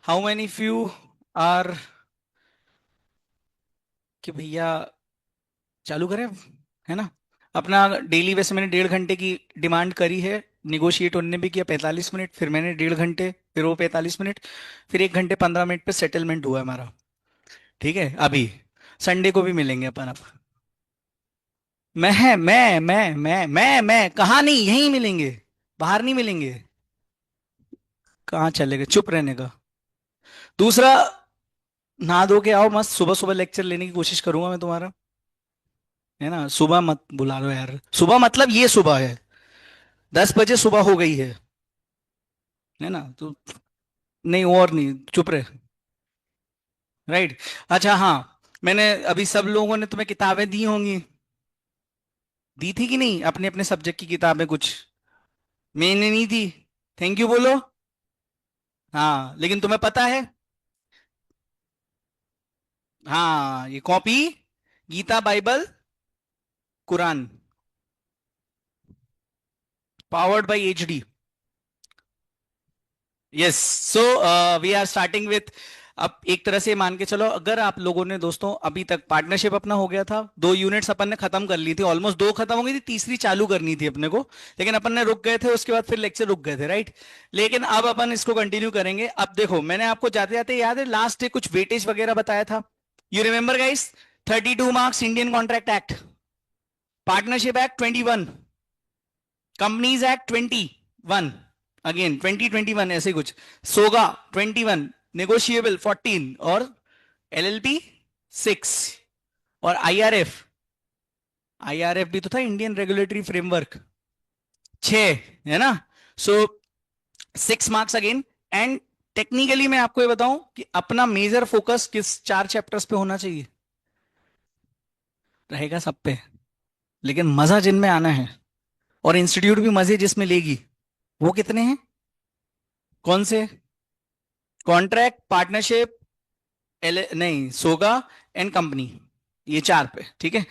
How many few are कि भैया चालू करें, है ना? अपना डेली वैसे मैंने 1.5 घंटे की डिमांड करी है। निगोशिएट उनने भी किया 45 मिनट, फिर मैंने 1.5 घंटे, फिर वो 45 मिनट, फिर 1 घंटे 15 मिनट पे सेटलमेंट हुआ है हमारा। ठीक है अभी। संडे को भी मिलेंगे अपन अब। मैं कहाँ, नहीं यहीं मिलेंगे, बाहर नहीं मिलेंगे। कहाँ चले गए, चुप रहने का। दूसरा, नहा धो के आओ मस्त, सुबह सुबह लेक्चर लेने की कोशिश करूंगा मैं तुम्हारा। है ना, सुबह मत बुला लो यार, सुबह मतलब ये सुबह है, 10 बजे सुबह हो गई है ना तो। नहीं और नहीं, चुप रहे। राइट। अच्छा हाँ, मैंने अभी सब लोगों ने तुम्हें किताबें दी होंगी, दी थी कि नहीं, अपने अपने सब्जेक्ट की किताबें कुछ। मैंने नहीं दी। थैंक यू बोलो। हाँ लेकिन तुम्हें पता है। हाँ ये copy, Gita, Bible, Quran, powered by HD. Yes. So we are starting with, अब एक तरह से मान के चलो, अगर आप लोगों ने दोस्तों अभी तक पार्टनरशिप अपना हो गया था, 2 यूनिट्स अपन ने खत्म कर ली थी, ऑलमोस्ट 2 खत्म हो गई थी, तीसरी चालू करनी थी अपने को, लेकिन अपन ने रुक गए थे, उसके बाद फिर लेक्चर रुक गए थे, राइट। लेकिन अब अपन इसको कंटिन्यू करेंगे। अब देखो मैंने आपको जाते जाते याद है लास्ट डे कुछ वेटेज वगैरह बताया था, you remember guys? 32 marks Indian contract act, partnership act 21, companies act 21, again 2021 ऐसे कुछ, सोगा 21, नेगोशिएबल 14, और एलएलपी 6, और आईआरएफ, आईआरएफ भी तो था, इंडियन रेगुलेटरी फ्रेमवर्क 6, है ना। सो 6 मार्क्स अगेन। एंड टेक्निकली मैं आपको ये बताऊं कि अपना मेजर फोकस किस 4 चैप्टर्स पे होना चाहिए, रहेगा सब पे, लेकिन मजा जिनमें आना है, और इंस्टीट्यूट भी मजे जिसमें लेगी, वो कितने हैं, कौन से? कॉन्ट्रैक्ट, पार्टनरशिप, एल नहीं, सोगा एंड कंपनी, ये 4 पे, ठीक है।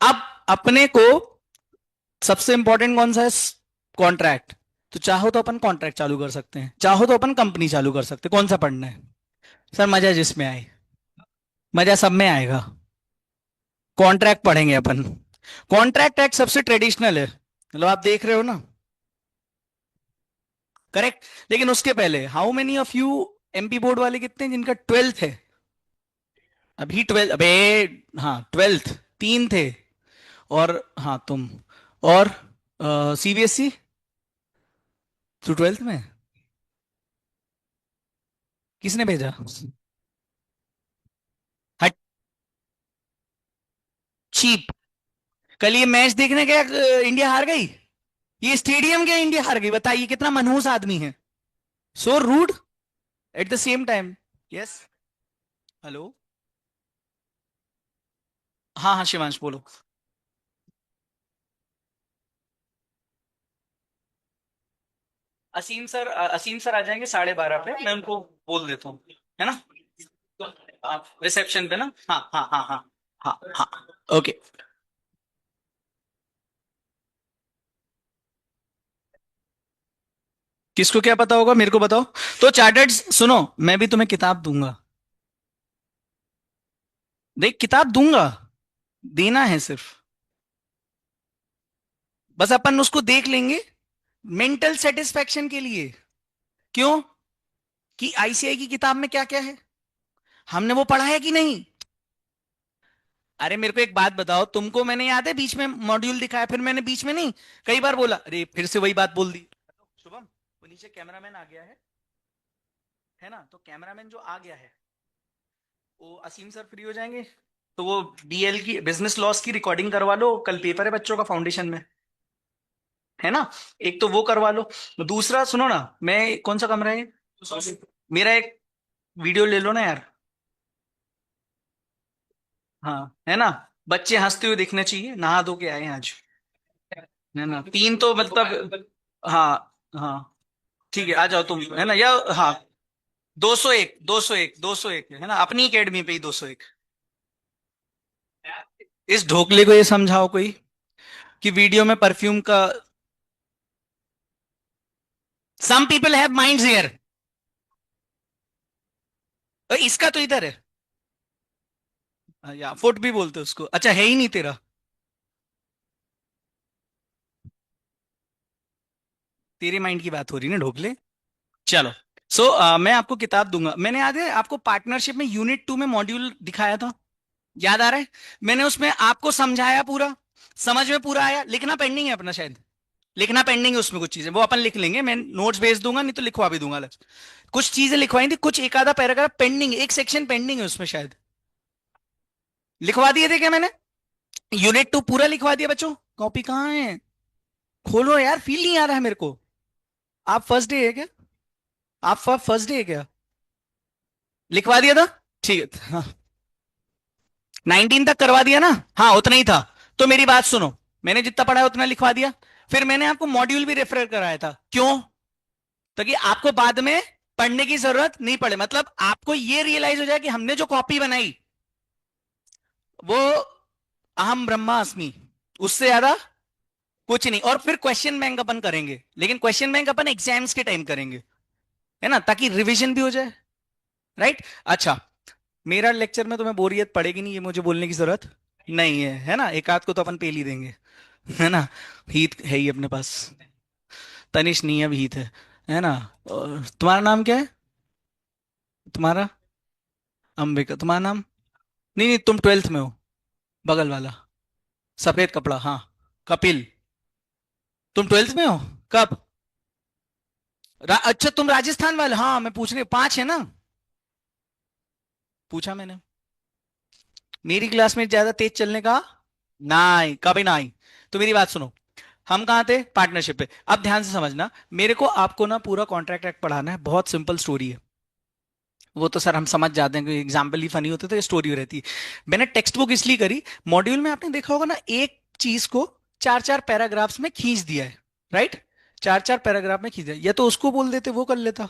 अब अपने को सबसे इंपॉर्टेंट कौन सा है? कॉन्ट्रैक्ट। तो चाहो तो अपन कॉन्ट्रैक्ट चालू कर सकते हैं, चाहो तो अपन कंपनी चालू कर सकते हैं, कौन सा पढ़ना है? सर मजा जिसमें आए, मजा सब में आएगा। कॉन्ट्रैक्ट पढ़ेंगे अपन। कॉन्ट्रैक्ट एक्ट सबसे ट्रेडिशनल है, मतलब आप देख रहे हो ना, करेक्ट। लेकिन उसके पहले how many of you, MP board वाले कितने हैं जिनका 12th है? अभी 12, अबे हाँ 12th, 3 थे, और हाँ तुम, और सीबीएसई, तू 12th में? किसने भेजा? हट, चीप। कल ये मैच देखने गया, इंडिया हार गई। ये स्टेडियम गया, इंडिया हार गई, बताइए कितना मनहूस आदमी है, so rude at the same time. Yes. Hello. हाँ हाँ शिवांश बोलो। असीम सर आ जाएंगे 12:30 पे, मैं उनको बोल देता हूँ, है ना? तो आप रिसेप्शन पे ना, हाँ हाँ हाँ हाँ, हाँ हाँ, ओके। किसको क्या पता होगा, मेरे को बताओ। तो चार्टर्ड सुनो, मैं भी तुम्हें किताब दूंगा, देख किताब दूंगा, देना है सिर्फ, बस अपन उसको देख लेंगे मेंटल सेटिस्फेक्शन के लिए। क्यों? कि आईसीआई की किताब में क्या क्या है, हमने वो पढ़ा है कि नहीं? अरे मेरे को एक बात बताओ, तुमको मैंने याद है बीच में मॉड्यूल दिखाया, फिर मैंने बीच में नहीं कई बार बोला, अरे फिर से वही बात बोल दी। शुभम, वो नीचे कैमरामैन आ गया है ना, तो कैमरामैन जो आ गया है, वो असीम सर फ्री हो जाएंगे, तो वो बीएल की, बिजनेस लॉस की रिकॉर्डिंग करवा लो, कल पेपर है बच्चों का फाउंडेशन में, है ना? एक तो वो करवा लो, दूसरा सुनो ना, मैं कौन सा कमरा है ये? मेरा एक वीडियो ले लो ना यार। हाँ है ना, बच्चे हंसते हुए दिखने चाहिए, नहा धो के आए हैं आज, है ना, 3 तो मतलब, हाँ हाँ, ठीक है आ जाओ तुम, है ना, या हाँ, 201 201 201 है ना, अपनी एकेडमी पे ही 201। इस ढोकले को ये समझाओ कोई, कि वीडियो में परफ्यूम का, some people have minds here. इसका तो इधर है। या फुट भी बोलते उसको, अच्छा है ही नहीं तेरा। तेरे माइंड की बात हो रही ना ढोकले। चलो। मैं आपको किताब दूंगा, मैंने याद है आपको पार्टनरशिप में यूनिट 2 में मॉड्यूल दिखाया था, याद आ रहा है? मैंने उसमें आपको समझाया पूरा, समझ में पूरा आया? लिखना पेंडिंग है अपना शायद, लिखना पेंडिंग है उसमें, कुछ चीजें वो अपन लिख लेंगे, मैं नोट्स भेज दूंगा, नहीं तो लिखवा भी दूंगा अलग से। कुछ चीजें लिखवाई थी, कुछ एक आधा पैराग्राफ पेंडिंग, एक सेक्शन पेंडिंग है उसमें शायद। लिखवा दिए थे क्या मैंने? यूनिट 2 पूरा लिखवा दिया बच्चों? कॉपी कहाँ है? खोलो यार, फील नहीं आ रहा है मेरे को। आप फर्स्ट डे है क्या? आप फर्स्ट डे है क्या? लिखवा दिया था? ठीक है हाँ। 19 तक करवा दिया ना? हाँ उतना ही था। तो मेरी बात सुनो, मैंने जितना पढ़ा है उतना लिखवा दिया। फिर मैंने आपको मॉड्यूल भी रेफर कराया था, क्यों? ताकि आपको बाद में पढ़ने की जरूरत नहीं पड़े, मतलब आपको ये रियलाइज हो जाए कि हमने जो कॉपी बनाई वो अहम ब्रह्मास्मि, उससे ज्यादा कुछ नहीं। और फिर क्वेश्चन बैंक अपन करेंगे, लेकिन क्वेश्चन बैंक अपन एग्जाम्स के टाइम करेंगे, है ना, ताकि रिवीजन भी हो जाए। राइट। अच्छा, मेरा लेक्चर में तुम्हें बोरियत पड़ेगी नहीं, ये मुझे बोलने की जरूरत नहीं है ना? एक आध को तो अपन पेल ही देंगे, है ना? हीत है ही अपने पास। तनिष नहीं है, अब हीत है ना? और तुम्हारा नाम क्या है? तुम्हारा? अंबिका। तुम्हारा नाम? नहीं नहीं, तुम 12th में हो, बगल वाला, सफेद कपड़ा, हाँ। कपिल। तुम 12th में हो? कब? अच्छा तुम राजस्थान वाले, हाँ मैं पूछ रही 5 है ना? पूछा मैंने। मेरी क्लास में ज्यादा तेज चलने का नहीं, कभी नहीं। तो मेरी बात सुनो, हम कहाँ थे? पार्टनरशिप पे। अब ध्यान से समझना, मेरे को आपको ना पूरा कॉन्ट्रैक्ट एक्ट पढ़ाना है, बहुत सिंपल स्टोरी है। वो तो सर हम समझ जाते हैं कि एग्जाम्पल ही फनी होते तो ये स्टोरी रहती है। मैंने टेक्स्ट बुक इसलिए करी, मॉड्यूल में आपने देखा होगा ना, एक चीज को चार चार पैराग्राफ्स में खींच दिया है, राइट? चार चार पैराग्राफ में खींच दिया, या तो उसको बोल देते वो कर लेता।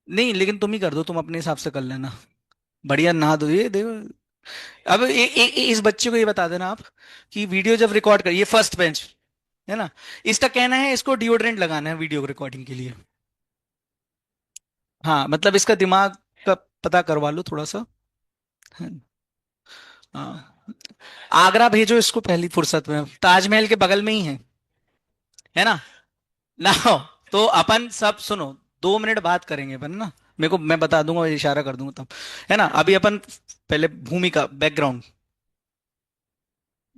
नहीं लेकिन तुम ही कर दो, तुम अपने हिसाब से कर लेना। बढ़िया नहा दो ये देखो। अब इस बच्चे को ये बता देना आप कि वीडियो जब रिकॉर्ड कर, ये फर्स्ट बेंच है ना, इसका कहना है इसको डिओड्रेंट लगाना है वीडियो रिकॉर्डिंग के लिए। हाँ मतलब इसका दिमाग का पता करवा लो थोड़ा सा। हाँ, आगरा भेजो इसको पहली फुर्सत में, ताजमहल के बगल में ही है ना हो। तो अपन सब सुनो, 2 मिनट बात करेंगे अपन ना, मेरे को मैं बता दूंगा, इशारा कर दूंगा तब, है ना? अभी अपन पहले भूमिका बैकग्राउंड,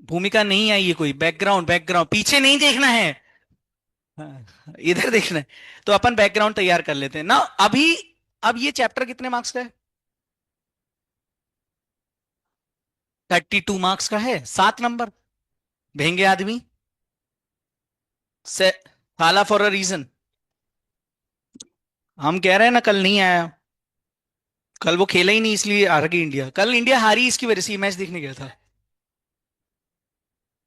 भूमिका नहीं आई है कोई, बैकग्राउंड बैकग्राउंड पीछे नहीं देखना है, हाँ, इधर देखना है। तो अपन बैकग्राउंड तैयार कर लेते हैं ना अभी। अब ये चैप्टर कितने मार्क्स का है? 32 मार्क्स का है, 7 नंबर। भेंगे आदमी से काला फॉर अ रीजन। हम कह रहे हैं ना कल नहीं आया, कल वो खेला ही नहीं इसलिए हार गई इंडिया, कल इंडिया हारी इसकी वजह से, ये मैच देखने गया था।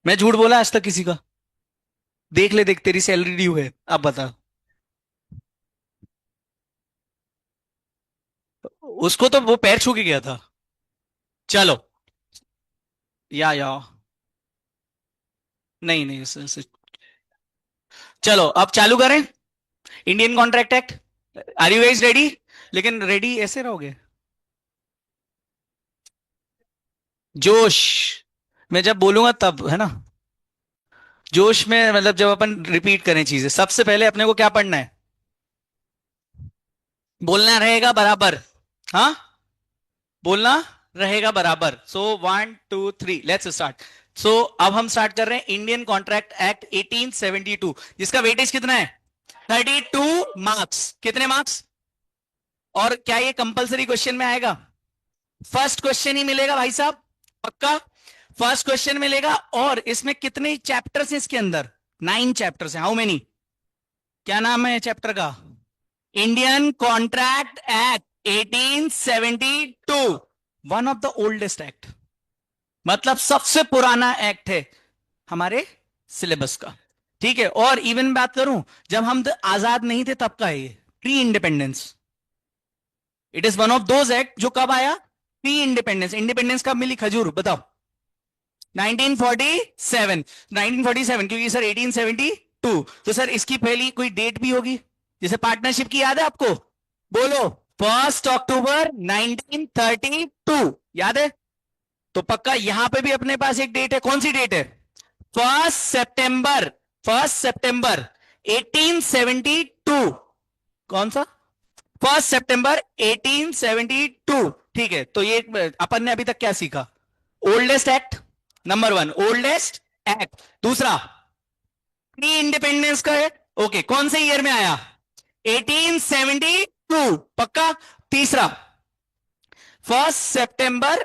मैं झूठ बोला आज तक किसी का? देख ले, देख तेरी सैलरी ड्यू है, अब बता। उसको तो वो पैर छू के गया था। चलो। या नहीं नहीं चलो अब चालू करें। Indian contract act, are you guys ready? लेकिन रेडी ऐसे रहोगे? जोश मैं जब बोलूंगा तब, है ना? जोश में मतलब जब अपन रिपीट करें चीजें, सबसे पहले अपने को क्या पढ़ना है? बोलना रहेगा बराबर। हाँ, बोलना रहेगा बराबर। सो 1 2 3 लेट्स स्टार्ट। अब हम स्टार्ट कर रहे हैं इंडियन कॉन्ट्रैक्ट एक्ट 1872, जिसका वेटेज कितना है? 32 मार्क्स। कितने मार्क्स? और क्या ये कंपलसरी क्वेश्चन में आएगा? फर्स्ट क्वेश्चन ही मिलेगा भाई साहब, पक्का फर्स्ट क्वेश्चन मिलेगा। और इसमें कितने चैप्टर्स हैं इसके अंदर? 9 चैप्टर्स हैं। How many? क्या नाम है चैप्टर का? Indian contract act 1872, one of the oldest act, मतलब सबसे पुराना एक्ट है हमारे सिलेबस का। ठीक है, और इवन बात करूं, जब हम आजाद नहीं थे तब का है ये, pre independence. It is one of those act जो कब आया? Pre independence. इंडिपेंडेंस कब मिली खजूर, बताओ? 1947। 1947 क्योंकि सर 1870 टू। तो सर इसकी पहली कोई डेट भी होगी, जैसे पार्टनरशिप की याद है आपको? बोलो। 1 अक्टूबर 1932 याद है? तो पक्का यहां पे भी अपने पास एक डेट है, कौन सी डेट है? 1 सितंबर, 1 सितंबर 1872। कौन सा? 1 सितंबर 1872। ठीक है, तो ये अपन ने अभी तक क्या सीखा? Oldest act, number one oldest act. दूसरा प्री इंडिपेंडेंस का है, ओके, कौन से ईयर में आया? 1872 पक्का। तीसरा 1 सितंबर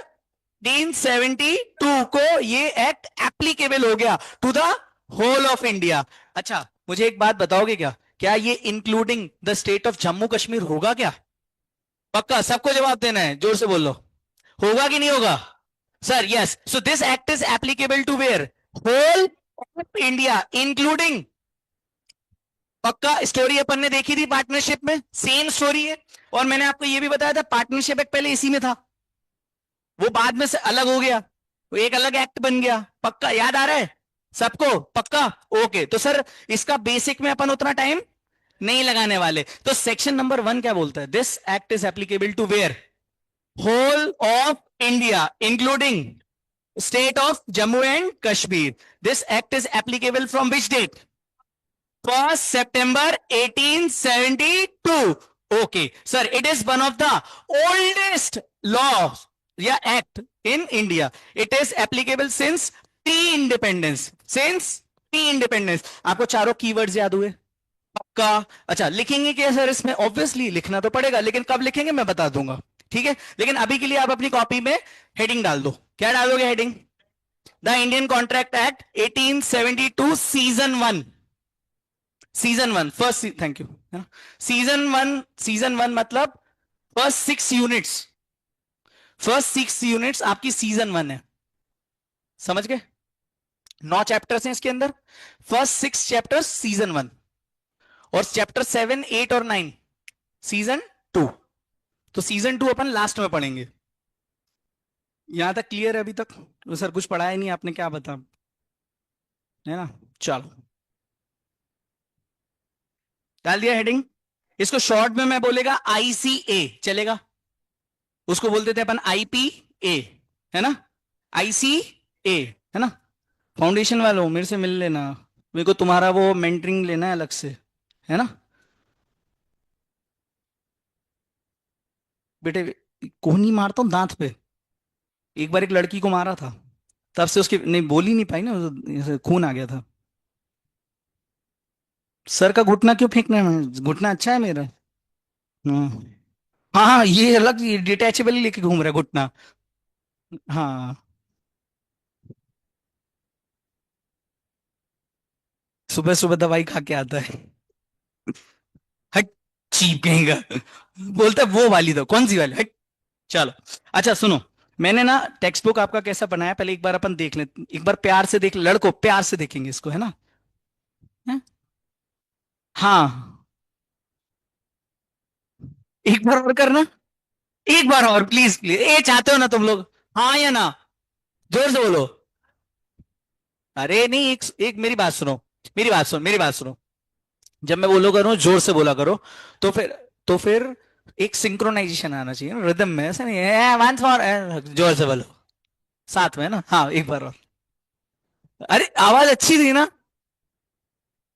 1972 को ये एक्ट एप्लीकेबल हो गया to the whole of India. अच्छा मुझे एक बात बताओगे क्या, क्या ये including the state of Jammu Kashmir होगा क्या? पक्का सबको जवाब देना है, जोर से बोलो। होगा कि नहीं होगा? Sir yes, so this act is applicable to where? Whole of India including. पक्का स्टोरी अपन ने देखी थी पार्टनरशिप में, सेम स्टोरी है। और मैंने आपको यह भी बताया था पार्टनरशिप एक्ट पहले इसी में था, वो बाद में से अलग हो गया, वो एक अलग एक्ट बन गया। पक्का याद आ रहा है सबको? पक्का ओके। तो सर इसका बेसिक में अपन उतना टाइम नहीं लगाने वाले। तो सेक्शन नंबर 1 क्या बोलता है? This act is applicable to where? Whole of India including state of Jammu and Kashmir. This act is applicable from which date? 1 सितंबर 1872। Okay sir, it is one of the oldest law या act in India. It is applicable since pre independence, since pre independence. आपको चारों keywords याद हुए? पक्का। अच्छा लिखेंगे क्या सर इसमें? ऑब्वियसली लिखना तो पड़ेगा, लेकिन कब लिखेंगे मैं बता दूंगा, ठीक है? लेकिन अभी के लिए आप अपनी कॉपी में हेडिंग डाल दो। क्या डालोगे heading? The Indian contract act 1872 season 1। Season 1 first, thank you. Season 1, season 1 मतलब फर्स्ट 6 यूनिट्स, फर्स्ट 6 यूनिट्स आपकी सीजन 1 है, समझ गए? 9 चैप्टर्स हैं इसके अंदर, फर्स्ट 6 चैप्टर्स सीजन 1, और चैप्टर 7, 8 और 9 सीजन 2। तो सीजन 2 अपन लास्ट में पढ़ेंगे। यहां तक क्लियर है अभी तक? तो सर कुछ पढ़ाया नहीं आपने, क्या बता, है ना? चलो डाल दिया हेडिंग। इसको शॉर्ट में मैं बोलेगा आईसीए चलेगा, उसको बोलते थे अपन आईपीए, है ना? आईसीए, है ना? फाउंडेशन वालों मेरे से मिल लेना, मेरे को तुम्हारा वो मेंटरिंग लेना है अलग से, है ना बेटे? कौन नहीं मारता हूं दांत पे, एक बार एक लड़की को मारा था, तब से उसकी नहीं बोल ही नहीं पाई ना, ऐसे खून आ गया था। सर का घुटना क्यों फेंकना है? घुटना अच्छा है मेरा। हाँ हाँ हाँ, ये अलग, ये डिटैचेबल लेके घूम रहा है घुटना। हाँ सुबह सुबह दवाई खा के आता है। हट, चीप कहेगा। बोलता है वो वाली दो, कौन सी वाली? हट। चलो अच्छा सुनो, मैंने ना टेक्स्ट बुक आपका कैसा बनाया पहले एक बार अपन देख ले, एक बार प्यार से देख, लड़को प्यार से देखेंगे इसको, है ना? हैं? हाँ एक बार और करना, एक बार और प्लीज प्लीज, ये चाहते हो ना तुम लोग? हाँ या ना? जोर से बोलो। अरे नहीं, एक मेरी बात सुनो, मेरी बात सुनो, मेरी बात सुनो। जब मैं बोलो करूँ जोर से बोला करो, तो फिर एक सिंक्रोनाइजेशन आना चाहिए ना रिदम में, ऐसा नहीं है वंस फॉर, जोर से बोलो साथ में ना। हाँ एक बार और। अरे आवाज अच्छी थी ना?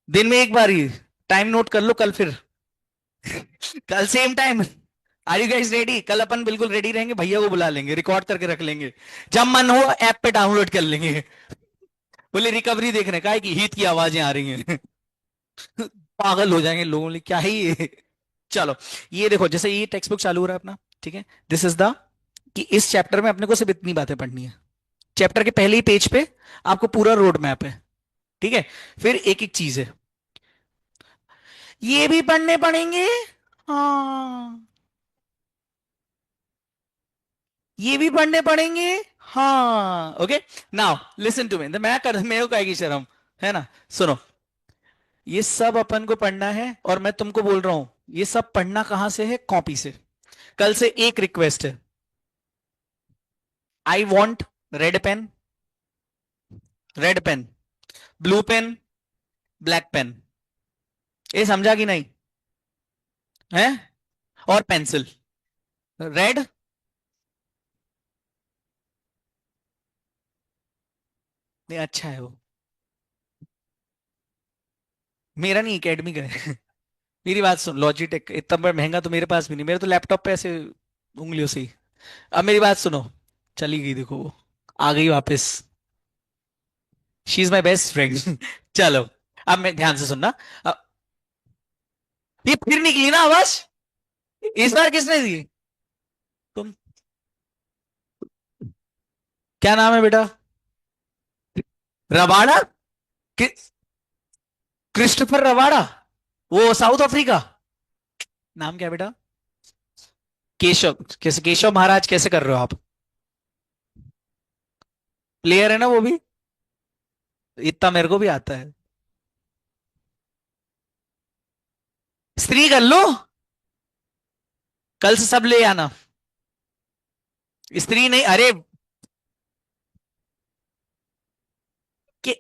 दिन में एक बार ही, टाइम नोट कर लो कल फिर। कल same time. Are you guys ready? कल अपन बिल्कुल रेडी रहेंगे, भैया को बुला लेंगे, रिकॉर्ड करके रख लेंगे, जब मन हो ऐप पे डाउनलोड कर लेंगे। बोले रिकवरी देखने का है कि हीट की आवाजें आ रही हैं। पागल हो जाएंगे लोगों ने, क्या है ये? चलो ये देखो, जैसे ये टेक्स्ट बुक चालू हो रहा है अपना, ठीक है? दिस इज द, कि इस चैप्टर में अपने को सिर्फ इतनी बातें पढ़नी है। चैप्टर के पहले ही पेज पे आपको पूरा रोड मैप है, ठीक है? फिर एक एक चीज है, ये भी पढ़ने पड़ेंगे। हाँ ये भी पढ़ने पड़ेंगे। हाँ okay, now listen to me, मैं कर मेरे को कहेगी शर्म, है ना? सुनो, ये सब अपन को पढ़ना है, और मैं तुमको बोल रहा हूं ये सब पढ़ना कहां से है? कॉपी से। कल से एक रिक्वेस्ट है, I want red pen, red pen, blue pen, black pen. ये समझा कि नहीं? है? और पेंसिल रेड। नहीं, अच्छा है वो। मेरा नहीं, एकेडमी का है। मेरी बात सुन, लॉजिटेक इतना बड़ा महंगा तो मेरे पास भी नहीं, मेरे तो लैपटॉप पे ऐसे उंगलियों से ही। अब मेरी बात सुनो। चली गई, देखो वो आ गई वापस। She is my best friend. चलो, अब मैं ध्यान से सुनना। अब ये फिर निकली ना आवाज। इस बार किसने दी? तुम। क्या नाम है बेटा? रबाड़ा? कि, क्रिस्टोफर रबाड़ा? वो साउथ अफ्रीका। नाम क्या है बेटा? केशव। कैसे केशव महाराज कैसे कर रहे हो आप? प्लेयर है ना वो भी। इतना मेरे को भी आता है। स्त्री कर लो। कल से सब ले आना। स्त्री नहीं, अरे कि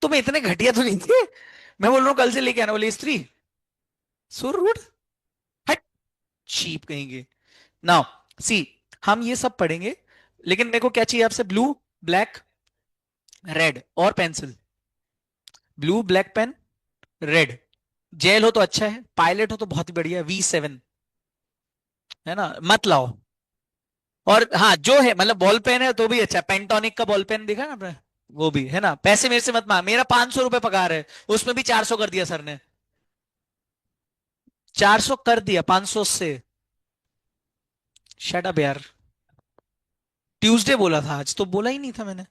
तुम इतने घटिया तो नहीं थे। मैं बोल रहा हूँ कल से लेके आना, बोले स्त्री। So rude. हट। चीप कहेंगे। नाउ सी, हम ये सब पढ़ेंगे, लेकिन मेरे को क्या चाहिए आपसे? ब्लू, ब्लैक, रेड और pencil. Blue black pen, red. Gel हो तो अच्छा है, पायलट हो तो बहुत ही बढ़िया, V7। है ना, मत लाओ। और हाँ, जो है मतलब बॉल पेन है तो भी अच्छा, पेंटोनिक का बॉल पेन देखा ना आपने? वो भी है ना। पैसे मेरे से मत मांग, मेरा 500 रुपये पगार है, उसमें भी 400 कर दिया सर ने। 400 कर दिया 500 से। शट अप यार। ट्यूसडे बोला था, आज तो बोला ही नहीं था मैंने।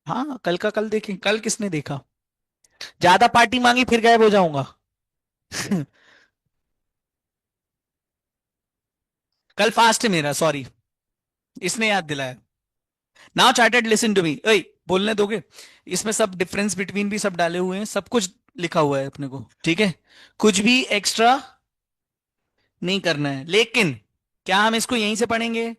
हाँ, कल का कल देखें, कल किसने देखा? ज्यादा पार्टी मांगी फिर गायब हो जाऊंगा। कल फास्ट है मेरा, सॉरी। इसने याद दिलाया। Now chartered, listen to me. ओए, बोलने दोगे? इसमें सब डिफरेंस बिटवीन भी सब डाले हुए हैं, सब कुछ लिखा हुआ है अपने को, ठीक है? कुछ भी एक्स्ट्रा नहीं करना है, लेकिन क्या हम इसको यहीं से पढ़ेंगे?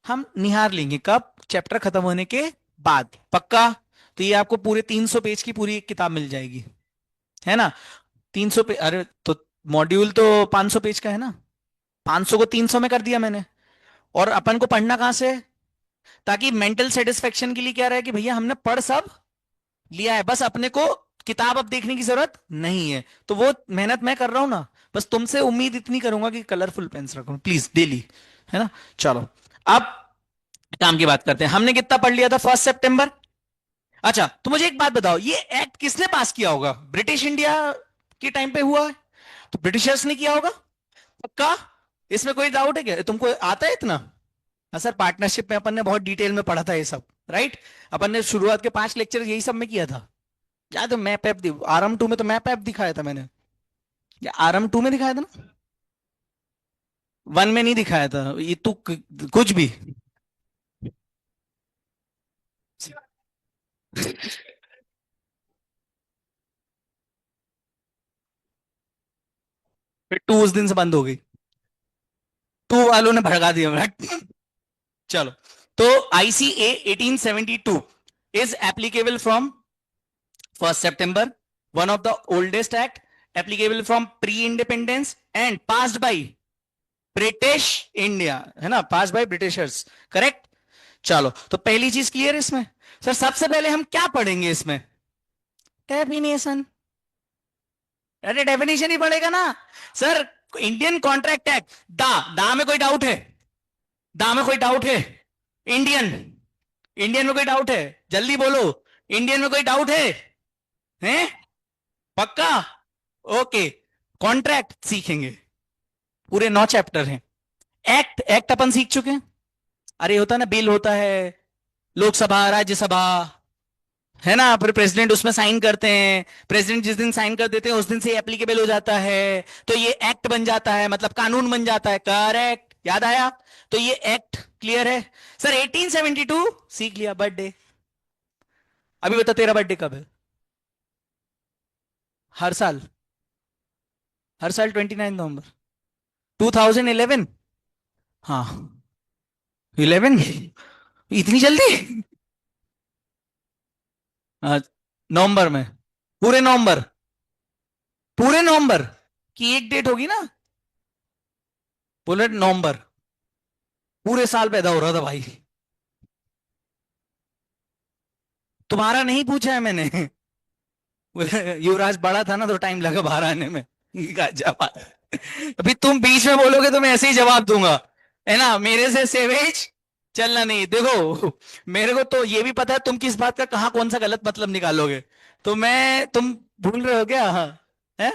हम निहार लेंगे कब? चैप्टर खत्म होने के बाद, पक्का? तो ये आपको पूरे 300 पेज की पूरी एक किताब मिल जाएगी, है ना? 300 पे, अरे तो मॉड्यूल तो 500 पेज का है ना। 500 को 300 में कर दिया मैंने। और अपन को पढ़ना कहां से है? ताकि मेंटल सेटिस्फेक्शन के लिए क्या रहे कि भैया हमने पढ़ सब लिया है, बस अपने को किताब अब देखने की जरूरत नहीं है। तो वो मेहनत मैं कर रहा हूं ना। बस तुमसे उम्मीद इतनी करूंगा कि कलरफुल पेन्स रखो प्लीज डेली। है ना? चलो, अब काम की बात करते हैं। हमने कितना पढ़ लिया था? 1 सितंबर। अच्छा, तो मुझे एक बात बताओ, ये एक्ट किसने पास किया होगा? ब्रिटिश इंडिया के टाइम पे हुआ है, तो ब्रिटिशर्स ने किया होगा, पक्का? इसमें कोई डाउट है क्या? तुमको आता है इतना? हाँ सर, पार्टनरशिप में अपन ने बहुत डिटेल में पढ़ा था ये सब, राइट? अपन ने शुरुआत के 5 लेक्चर यही सब में किया था। याद है? मैप ऐप RM2 में तो मैप ऐप दिखाया था मैंने। या RM2 में दिखाया था ना? 1 में नहीं दिखाया था ये तू कुछ भी। फिर 2 उस दिन से बंद हो गई। 2 वालों ने भड़का दिया हट। चलो, तो ICA 1872 is applicable from 1 September, one of the oldest act applicable from pre-independence and passed by British India, है ना? पास बाय ब्रिटिशर्स, करेक्ट? चलो, तो पहली चीज क्लियर है इसमें। सर सबसे पहले हम क्या पढ़ेंगे इसमें? डेफिनेशन। अरे डेफिनेशन ही पढ़ेगा ना सर। इंडियन कॉन्ट्रैक्ट एक्ट, दा दा में कोई डाउट है? दा में कोई डाउट है? इंडियन, इंडियन में कोई डाउट है? जल्दी बोलो। इंडियन में कोई डाउट है? हैं? पक्का? ओके। कॉन्ट्रैक्ट सीखेंगे, पूरे 9 चैप्टर हैं। एक्ट, एक्ट अपन सीख चुके हैं। अरे होता है ना, बिल होता है, लोकसभा राज्यसभा, है ना? फिर प्रेसिडेंट उसमें साइन करते हैं, प्रेसिडेंट जिस दिन साइन कर देते हैं उस दिन से एप्लीकेबल हो जाता है। तो ये एक्ट बन जाता है, मतलब कानून बन जाता है, करेक्ट? याद आया? तो ये एक्ट क्लियर है। सर 1872 सीख लिया, बर्थडे। अभी बता, तेरा बर्थडे कब है? हर साल? हर साल 29 नवंबर। 2011? हाँ। 11? इतनी जल्दी? हाँ, नवंबर में, पूरे नवंबर, पूरे नवंबर की एक डेट होगी ना, बोले नवंबर, पूरे साल पैदा हो रहा था भाई। तुम्हारा नहीं पूछा है मैंने। बोले युवराज बड़ा था ना तो टाइम लगा बाहर आने में। का जवाब, अभी तुम बीच में बोलोगे तो मैं ऐसे ही जवाब दूंगा, है ना, मेरे से सेवेज चलना नहीं। देखो मेरे को तो ये भी पता है तुम किस बात का कहाँ कौन सा गलत मतलब निकालोगे, तो मैं, तुम भूल रहे हो क्या? हाँ, है,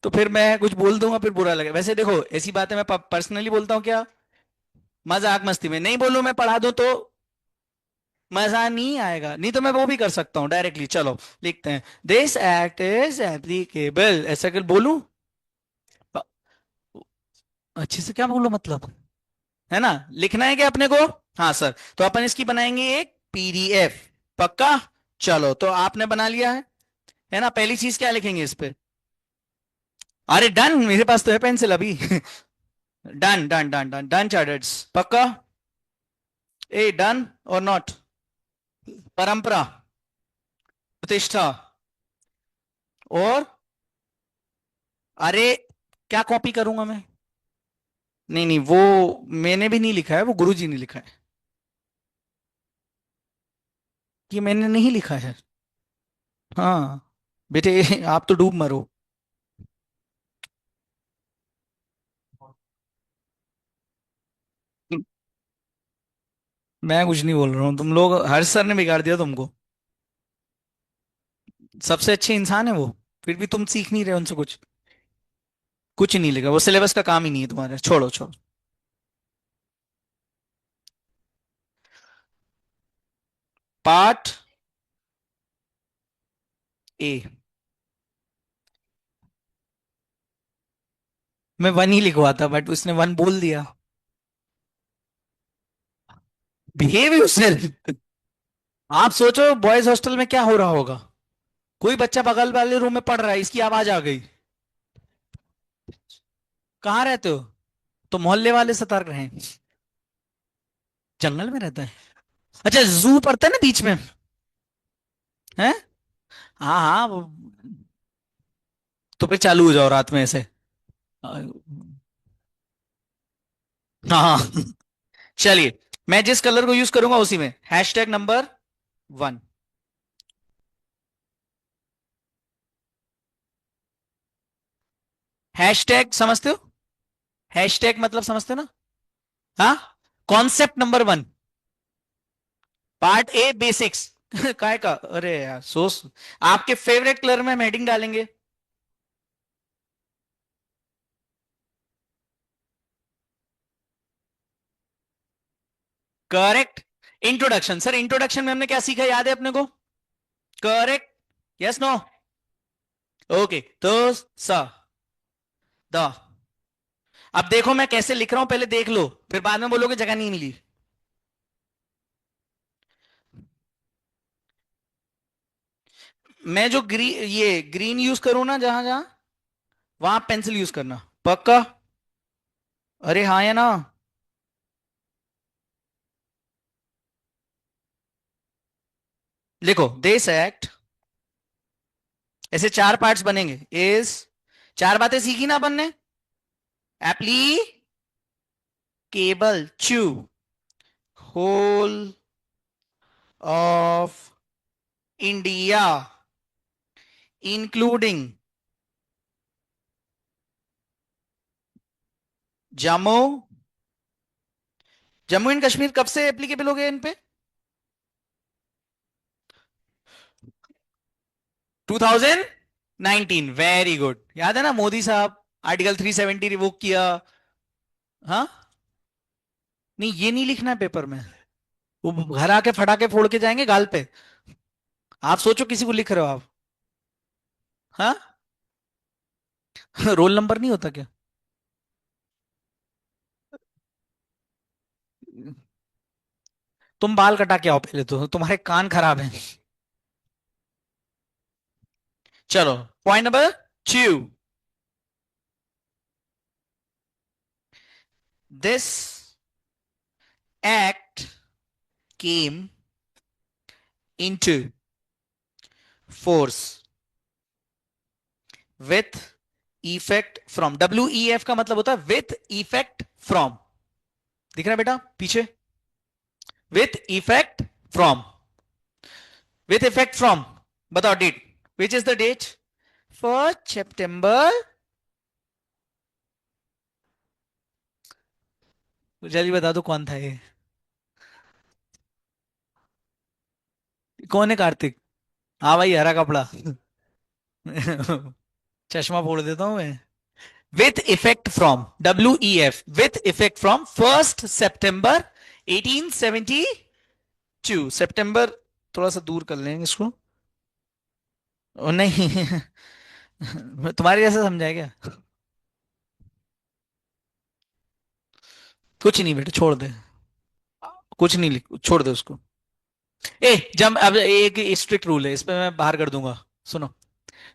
तो फिर मैं कुछ बोल दूंगा फिर बुरा लगे। वैसे देखो ऐसी बात है, मैं पर्सनली बोलता हूँ क्या, मजाक मस्ती में नहीं बोलूं, मैं पढ़ा दूं तो मजा नहीं आएगा, नहीं तो मैं वो भी कर सकता हूँ डायरेक्टली। चलो लिखते हैं, दिस एक्ट इज एप्लीकेबल, ऐसा कर बोलूं, प- अच्छे से क्या बोलूं मतलब, है ना, लिखना है क्या अपने को? हाँ सर, तो अपन इसकी बनाएंगे एक पीडीएफ, पक्का। चलो तो आपने बना लिया है ना, पहली चीज क्या लिखेंगे इस पे? अरे डन, मेरे पास तो है पेंसिल अभी। Done done done done done charters, पक्का। ए डन और नॉट? परंपरा, प्रतिष्ठा, और, अरे क्या कॉपी करूंगा मैं? नहीं नहीं, वो मैंने भी नहीं लिखा है, वो गुरुजी ने लिखा है, ये मैंने नहीं लिखा है। हाँ बेटे, आप तो डूब मरो। मैं कुछ नहीं बोल रहा हूँ, तुम लोग, हर्ष सर ने बिगाड़ दिया तुमको, सबसे अच्छे इंसान है वो, फिर भी तुम सीख नहीं रहे उनसे कुछ। कुछ नहीं लिखा, वो सिलेबस का काम ही नहीं है तुम्हारा, छोड़ो छोड़ो। पार्ट ए, मैं वन ही लिखवाता बट उसने वन बोल दिया। Behave yourself. आप सोचो बॉयज हॉस्टल में क्या हो रहा होगा, कोई बच्चा बगल वाले रूम में पढ़ रहा है, इसकी आवाज आ गई। कहाँ रहते हो? तो मोहल्ले वाले सतर्क रहें, जंगल में रहता है। अच्छा जू पड़ता है ना बीच में, है? हाँ हाँ तो फिर चालू हो जाओ रात में ऐसे। हाँ हाँ। चलिए, मैं जिस कलर को यूज करूंगा उसी में, हैशटैग नंबर 1। हैशटैग समझते हो? हैशटैग मतलब समझते हो ना? हाँ, concept number 1, part A basics. काय का, अरे यार सोच, आपके फेवरेट कलर में हम हेडिंग डालेंगे। करेक्ट। इंट्रोडक्शन, सर इंट्रोडक्शन में हमने क्या सीखा, याद है अपने को? Correct, yes no? ओके, तो स, द, अब देखो मैं कैसे लिख रहा हूं, पहले देख लो, फिर बाद में बोलोगे जगह नहीं मिली। मैं जो ये ग्रीन यूज करूं ना जहां जहां, वहां पेंसिल यूज करना, पक्का? अरे हाँ या ना? लिखो, दिस एक्ट, ऐसे 4 पार्ट्स बनेंगे, इज, 4 बातें सीखी ना अपन ने, applicable to whole of India including Jammu, Jammu and Kashmir कब से एप्लीकेबल हो गया इन पे? 2019, वेरी गुड, याद है ना मोदी साहब, आर्टिकल 370 रिवोक किया। हाँ, नहीं ये नहीं लिखना है पेपर में, वो घर आके फटाके फोड़ के जाएंगे गाल पे। आप सोचो किसी को लिख रहे हो आप? हाँ। रोल नंबर नहीं होता क्या? तुम बाल कटा के आओ पहले, तो तुम्हारे कान खराब हैं। चलो, point number 2, this act came into force with effect from, WEF का मतलब होता है विथ इफेक्ट फ्रॉम, दिख रहा है बेटा पीछे, with effect from, with effect from, बताओ date, which is the date, 1 सितंबर, जल्दी बता दो कौन था ये, कौन है कार्तिक, हाँ भाई हरा कपड़ा चश्मा फोड़ देता हूं मैं, with effect from, WEF, with effect from 1 सितंबर 1872, सितंबर, थोड़ा सा दूर कर लेंगे इसको, ओ नहीं तुम्हारे जैसा समझाए क्या, कुछ नहीं बेटा छोड़ दे, कुछ नहीं लिख, छोड़ दे उसको, ए जब अब एक स्ट्रिक्ट रूल है इस पे मैं बाहर कर दूंगा, सुनो,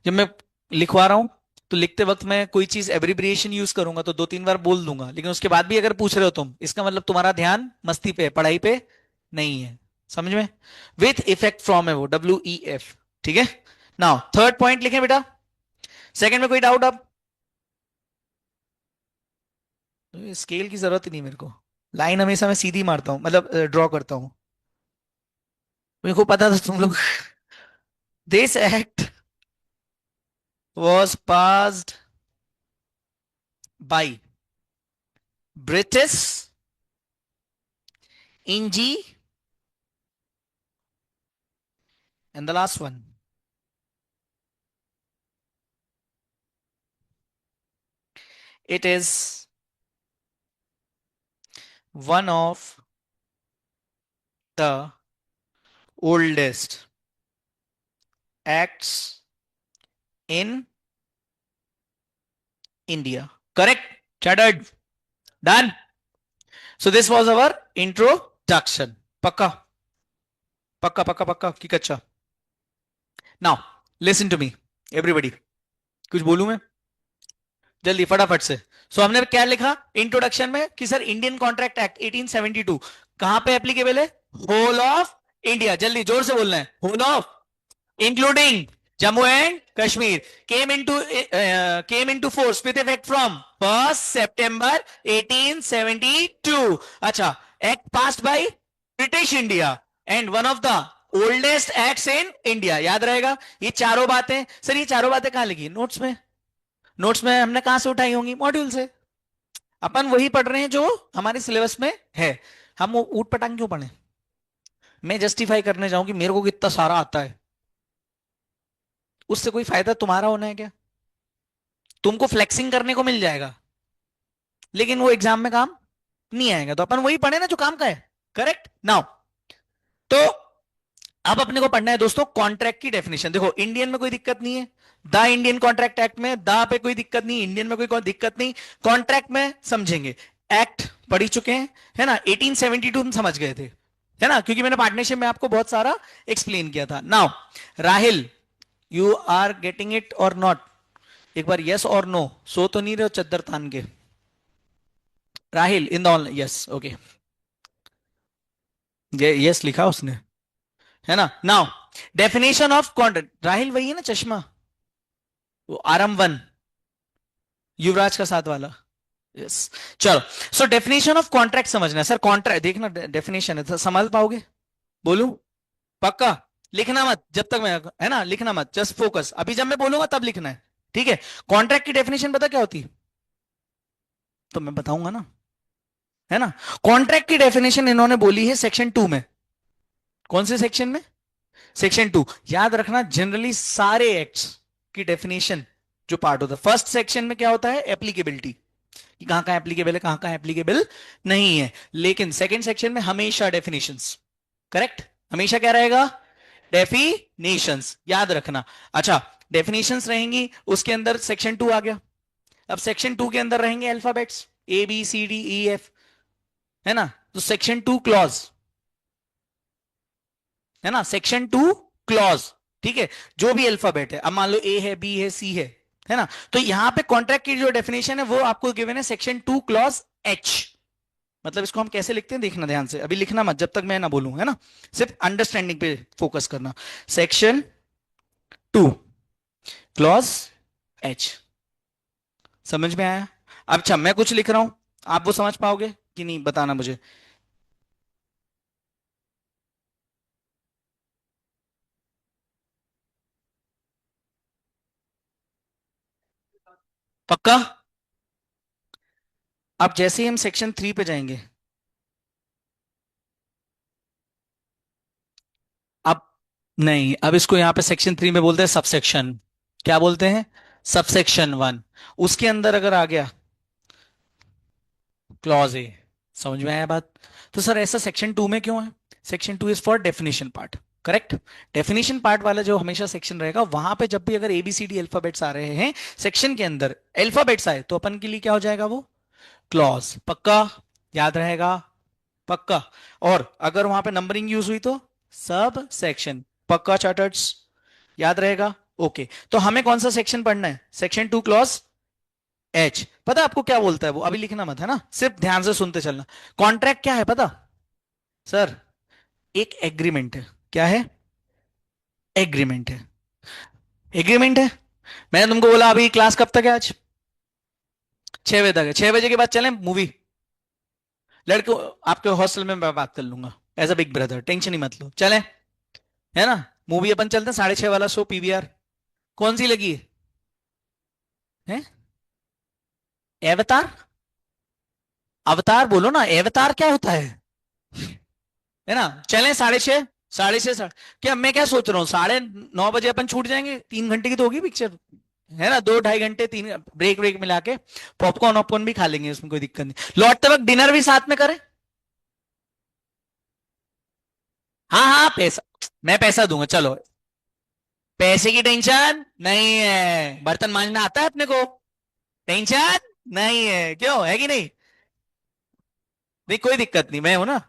जब मैं लिखवा रहा हूं तो लिखते वक्त मैं कोई चीज एब्रिब्रिएशन यूज करूंगा तो 2-3 बार बोल दूंगा, लेकिन उसके बाद भी अगर पूछ रहे हो तुम, इसका मतलब तुम्हारा ध्यान मस्ती पे पढ़ाई पे नहीं है, समझ में, विथ इफेक्ट फ्रॉम है वो, WEF, ठीक है। नाउ थर्ड पॉइंट लिखें बेटा, सेकंड में कोई डाउट अब, स्केल की जरूरत ही नहीं मेरे को, लाइन हमेशा मैं सीधी मारता हूं, मतलब ड्रॉ करता हूं, मेरे को पता था तुम लोग this act was passed by British Inji, and the last one, it is one of the oldest acts in India. Correct? Chattered. Done. So this was our introduction. Pakka. Pakka, pakka, pakka. की कच्चा. Now, listen to me. Everybody. कुछ बोलूं मैं? जल्दी फटाफट से। सो हमने क्या लिखा इंट्रोडक्शन में कि सर इंडियन कॉन्ट्रैक्ट एक्ट 1872 कहां पे एप्लीकेबल है? Whole of India. जल्दी जोर से बोलना है, whole of including Jammu and Kashmir, came into force with effect from 1 September 1872। अच्छा, act passed by British India and one of the oldest acts in India. याद रहेगा ये चारों बातें। सर ये चारों बातें कहां लिखी? नोट्स में। नोट्स में हमने कहां से उठाई होंगी? मॉड्यूल से। अपन वही पढ़ रहे हैं जो हमारे सिलेबस में है। हम वो ऊट पटांग क्यों पढ़े? मैं जस्टिफाई करने जाऊं कि मेरे को कितना सारा आता है, उससे कोई फायदा तुम्हारा होना है क्या? तुमको फ्लेक्सिंग करने को मिल जाएगा, लेकिन वो एग्जाम में काम नहीं आएगा। तो अपन वही पढ़े ना जो काम का है। करेक्ट नाउ, तो अब अपने को पढ़ना है दोस्तों कॉन्ट्रैक्ट की डेफिनेशन। देखो इंडियन में कोई दिक्कत नहीं है, द इंडियन कॉन्ट्रैक्ट एक्ट में द पे कोई दिक्कत नहीं, इंडियन में कोई दिक्कत नहीं, कॉन्ट्रैक्ट में समझेंगे। एक्ट पढ़ ही चुके हैं, है ना, 1872 हम समझ गए थे, है ना, क्योंकि मैंने पार्टनरशिप में आपको बहुत सारा एक्सप्लेन किया था। Now Rahil, you are getting it or not? एक बार यस और नो, सो तो नहीं रहे हो चद्दर तान के? Rahil in the yes, okay, yes लिखा उसने, है ना। Now definition of contract, Rahil वही है ना चश्मा, वो RM1, युवराज का साथ वाला, यस। चलो, सो डेफिनेशन ऑफ कॉन्ट्रैक्ट समझना है सर। कॉन्ट्रैक्ट देखना डेफिनेशन है तो समझ पाओगे? बोलूं? पक्का? लिखना मत जब तक मैं, है ना, लिखना मत, जस्ट फोकस। अभी जब मैं बोलूंगा तब लिखना है, ठीक है। कॉन्ट्रैक्ट की डेफिनेशन पता क्या होती? तो मैं बताऊंगा ना, है ना। कॉन्ट्रैक्ट की डेफिनेशन इन्होंने बोली है सेक्शन 2 में। कौन से सेक्शन में? सेक्शन 2। याद रखना जनरली सारे एक्ट्स की डेफिनेशन जो पार्ट होता है, फर्स्ट सेक्शन में क्या होता है? एप्लीकेबिलिटी, कि कहां कहां एप्लीकेबल है, कहां कहां एप्लीकेबल नहीं है। लेकिन सेकंड सेक्शन में हमेशा डेफिनेशंस। करेक्ट, हमेशा क्या रहेगा? डेफिनेशंस, याद रखना। अच्छा, डेफिनेशंस रहेंगी, उसके अंदर सेक्शन 2 आ गया। अब सेक्शन 2 के अंदर रहेंगे अल्फाबेट्स ABCDEF, है ना। तो सेक्शन 2 क्लॉज, है ना, सेक्शन 2 क्लॉज, ठीक है, जो भी अल्फाबेट है। अब मान लो A है, B है, C है ना। तो यहां पे कॉन्ट्रैक्ट की जो डेफिनेशन है वो आपको गिवन है सेक्शन 2 क्लॉज H। मतलब इसको हम कैसे लिखते हैं देखना ध्यान से, अभी लिखना मत जब तक मैं ना बोलूं, है ना, सिर्फ अंडरस्टैंडिंग पे फोकस करना। Section two clause H. समझ में आया? अब अच्छा मैं कुछ लिख रहा हूं, आप वो समझ पाओगे कि नहीं बताना मुझे। पक्का? अब जैसे ही हम सेक्शन 3 पे जाएंगे, अब नहीं, अब इसको यहां पे सेक्शन 3 में बोलते हैं सबसेक्शन। क्या बोलते हैं? सबसेक्शन 1। उसके अंदर अगर आ गया क्लॉज ए। समझ में आया बात? तो सर ऐसा सेक्शन 2 में क्यों है? Section 2 is for definition part. Correct. Definition part वाला जो हमेशा सेक्शन रहेगा, वहां पे जब भी अगर एबीसीडी अल्फाबेट्स आ रहे हैं सेक्शन के अंदर, अल्फाबेट्स आए तो अपन के लिए क्या हो जाएगा वो? क्लॉज। पक्का? याद रहेगा? पक्का। और अगर वहां पे नंबरिंग यूज हुई तो सब सेक्शन। पक्का चार्टर्स? याद रहेगा? ओके। तो हमें कौन सा सेक्शन पढ़ना है? Section 2 clause H. पता आपको क्या बोलता है वो? अभी लिखना मत है ना, सिर्फ ध्यान से सुनते चलना। कॉन्ट्रैक्ट क्या है पता? सर एक एग्रीमेंट है। क्या है? एग्रीमेंट है। एग्रीमेंट है। मैंने तुमको बोला अभी क्लास कब तक है आज? 6 बजे तक है। 6 बजे के बाद चलें मूवी? लड़के आपके हॉस्टल में मैं बात कर लूंगा as a big brother, tension ही मत लो, चलें? है ना? मूवी अपन चलते हैं 6:30 वाला शो पीवीआर। कौन सी लगी है? एवतार? अवतार बोलो ना, एवतार क्या होता है ना? चलें 6:30? 6:30 क्या मैं क्या सोच रहा हूँ, 9:30 अपन छूट जाएंगे, 3 घंटे की तो होगी पिक्चर। है ना? 2 ढाई घंटे, 3 ब्रेक ब्रेक मिला के पॉपकॉर्न वॉपकॉर्न भी खा लेंगे, उसमें कोई दिक्कत नहीं। लौटते वक्त डिनर भी साथ में करें। हाँ हाँ पैसा, मैं पैसा दूंगा चलो। पैसे की टेंशन नहीं है, बर्तन मांजना आता है अपने को। टेंशन नहीं है, क्यों है कि नहीं? नहीं कोई दिक्कत नहीं, मैं हूं ना।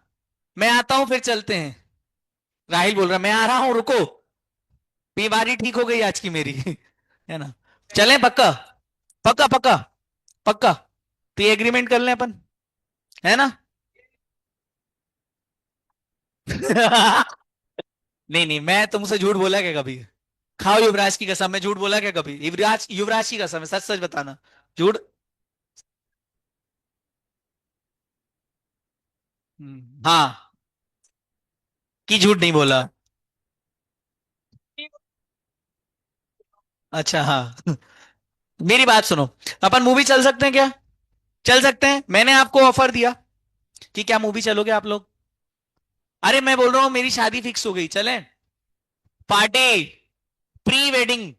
मैं आता हूं फिर चलते हैं। राहिल बोल रहा मैं आ रहा हूं रुको। बीमारी ठीक हो गई आज की मेरी है ना? चलें पक्का? पक्का पक्का? पक्का? तो ये एग्रीमेंट कर लें अपन, है ना? नहीं नहीं, मैं तुमसे झूठ बोला क्या कभी? खाओ युवराज की कसम, मैं झूठ बोला क्या कभी? युवराज, युवराज की कसम है, सच सच बताना। झूठ? हाँ, की झूठ नहीं बोला। अच्छा हाँ मेरी बात सुनो, अपन मूवी चल सकते हैं क्या? चल सकते हैं, मैंने आपको ऑफर दिया कि क्या मूवी चलोगे आप लोग? अरे मैं बोल रहा हूं मेरी शादी फिक्स हो गई, चलें? पार्टी, प्री वेडिंग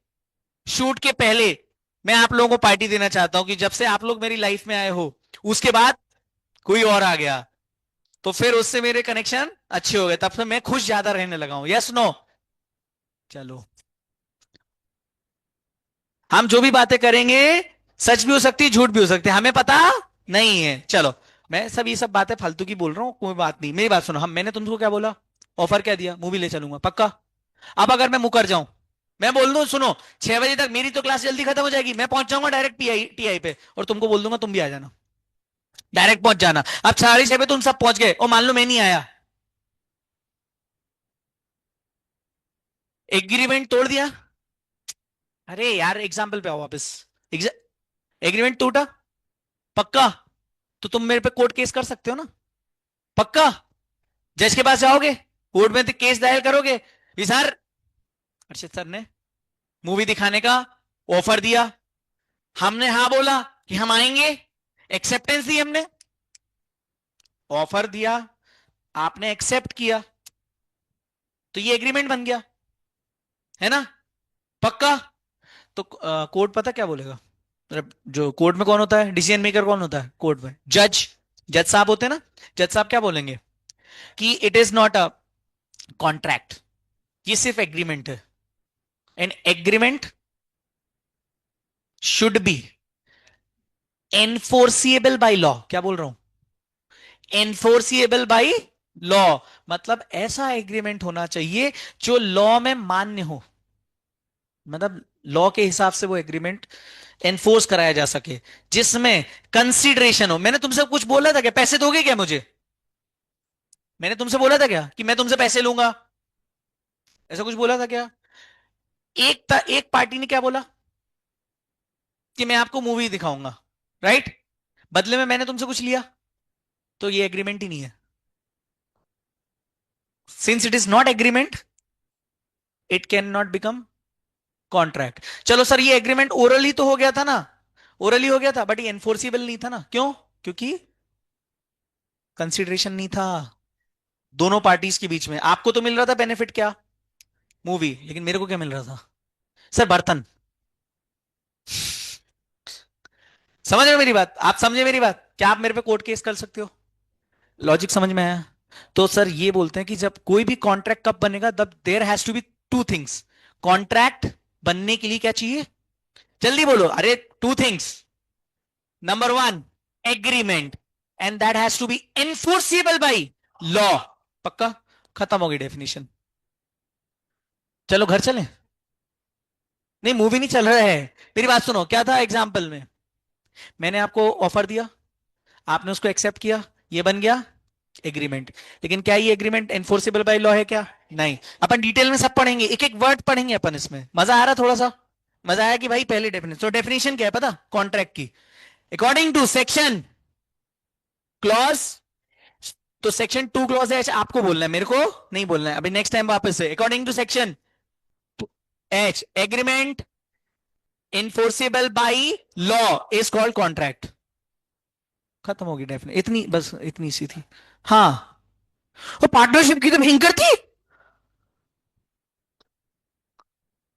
शूट के पहले मैं आप लोगों को पार्टी देना चाहता हूं कि जब से आप लोग मेरी लाइफ में आए हो, उसके बाद कोई और आ गया, तो फिर उससे मेरे कनेक्शन अच्छे हो गए, तब से मैं खुश ज्यादा रहने लगा हूं। Yes no? चलो, हम जो भी बातें करेंगे सच भी हो सकती है, झूठ भी हो सकती है, हमें पता नहीं है। चलो, मैं सब ये सब बातें फालतू की बोल रहा हूँ, कोई बात नहीं। मेरी बात सुनो, हम मैंने तुमको क्या बोला? ऑफर क्या दिया? मूवी ले चलूंगा, पक्का? अब अगर मैं मुकर जाऊं, मैं बोल दूं सुनो 6 बजे तक मेरी तो क्लास जल्दी खत्म हो जाएगी, मैं पहुंच जाऊंगा डायरेक्ट टीआई पे, और तुमको बोल दूंगा तुम भी आ जाना, डायरेक्ट पहुंच जाना। अब 6:30 पे तुम सब पहुंच गए और मान लो मैं नहीं आया, एग्रीमेंट तोड़ दिया। अरे यार एग्जाम्पल पे आओ वापस। एग्रीमेंट टूटा, पक्का? तो तुम मेरे पे कोर्ट केस कर सकते हो ना? पक्का? जज के पास जाओगे, कोर्ट में केस दायर करोगे कि सर अर्षित सर ने मूवी दिखाने का ऑफर दिया, हमने हाँ बोला कि हम आएंगे, एक्सेप्टेंस दी हमने, ऑफर दिया, आपने एक्सेप्ट किया, तो ये एग्रीमेंट बन गया, है ना? पक्का? तो कोर्ट पता क्या बोलेगा? मतलब जो कोर्ट में कौन होता है, डिसीजन मेकर कौन होता है कोर्ट में? जज। जज साहब होते हैं ना? जज साहब क्या बोलेंगे कि it is not a contract, ये सिर्फ एग्रीमेंट है, an agreement should be enforceable by law. क्या बोल रहा हूं? एनफोर्सिएबल बाय लॉ, मतलब ऐसा एग्रीमेंट होना चाहिए जो लॉ में मान्य हो, मतलब लॉ के हिसाब से वो एग्रीमेंट एनफोर्स कराया जा सके, जिसमें कंसीडरेशन हो। मैंने तुमसे कुछ बोला था क्या? पैसे दोगे क्या मुझे? मैंने तुमसे बोला था क्या कि मैं तुमसे पैसे लूंगा? ऐसा कुछ बोला था क्या? एक पार्टी ने क्या बोला कि मैं आपको मूवी दिखाऊंगा, राइट? बदले में मैंने तुमसे कुछ लिया, तो ये एग्रीमेंट ही नहीं है। Since it is not agreement, it can not become contract. चलो सर, ये एग्रीमेंट ओरली तो हो गया था ना, ओरली हो गया था, बट ये एनफोर्सिबल नहीं था ना। क्यों? क्योंकि कंसिडरेशन नहीं था दोनों पार्टीज के बीच में। आपको तो मिल रहा था बेनिफिट क्या, मूवी, लेकिन मेरे को क्या मिल रहा था सर, बर्तन। समझ रहे हो मेरी बात? आप समझे मेरी बात? क्या आप मेरे पे कोर्ट केस कर सकते हो? लॉजिक समझ में आया? तो सर ये बोलते हैं कि जब कोई भी कॉन्ट्रैक्ट कब बनेगा, तब there has to be two things. Contract बनने के लिए क्या चाहिए, जल्दी बोलो, अरे two things. Number one, agreement, and that has to be enforceable by law. पक्का? खत्म हो गई डेफिनेशन। चलो घर चलें? नहीं, मूवी नहीं चल रहा है। मेरी बात सुनो, क्या था एग्जाम्पल में, मैंने आपको ऑफर दिया, आपने उसको एक्सेप्ट किया, ये बन गया एग्रीमेंट। लेकिन क्या ये एग्रीमेंट एनफोर्सेबल बाय लॉ है क्या? नहीं। अपन डिटेल में सब पढ़ेंगे, एक एक वर्ड पढ़ेंगे अपन इसमें। मजा आ रहा थोड़ा सा? मजा आया कि भाई पहले डेफिनेशन, तो डेफिनेशन क्या है पता कॉन्ट्रैक्ट की? अकॉर्डिंग टू सेक्शन क्लॉज, तो सेक्शन टू क्लॉज एच आपको बोलना है, मेरे को नहीं बोलना है अभी, नेक्स्ट टाइम वापस से। According to section H, agreement enforceable by law is called contract. खत्म होगी डेफिनेशन, इतनी बस, इतनी सी थी। हाँ, वो पार्टनरशिप की तो भयंकर थी,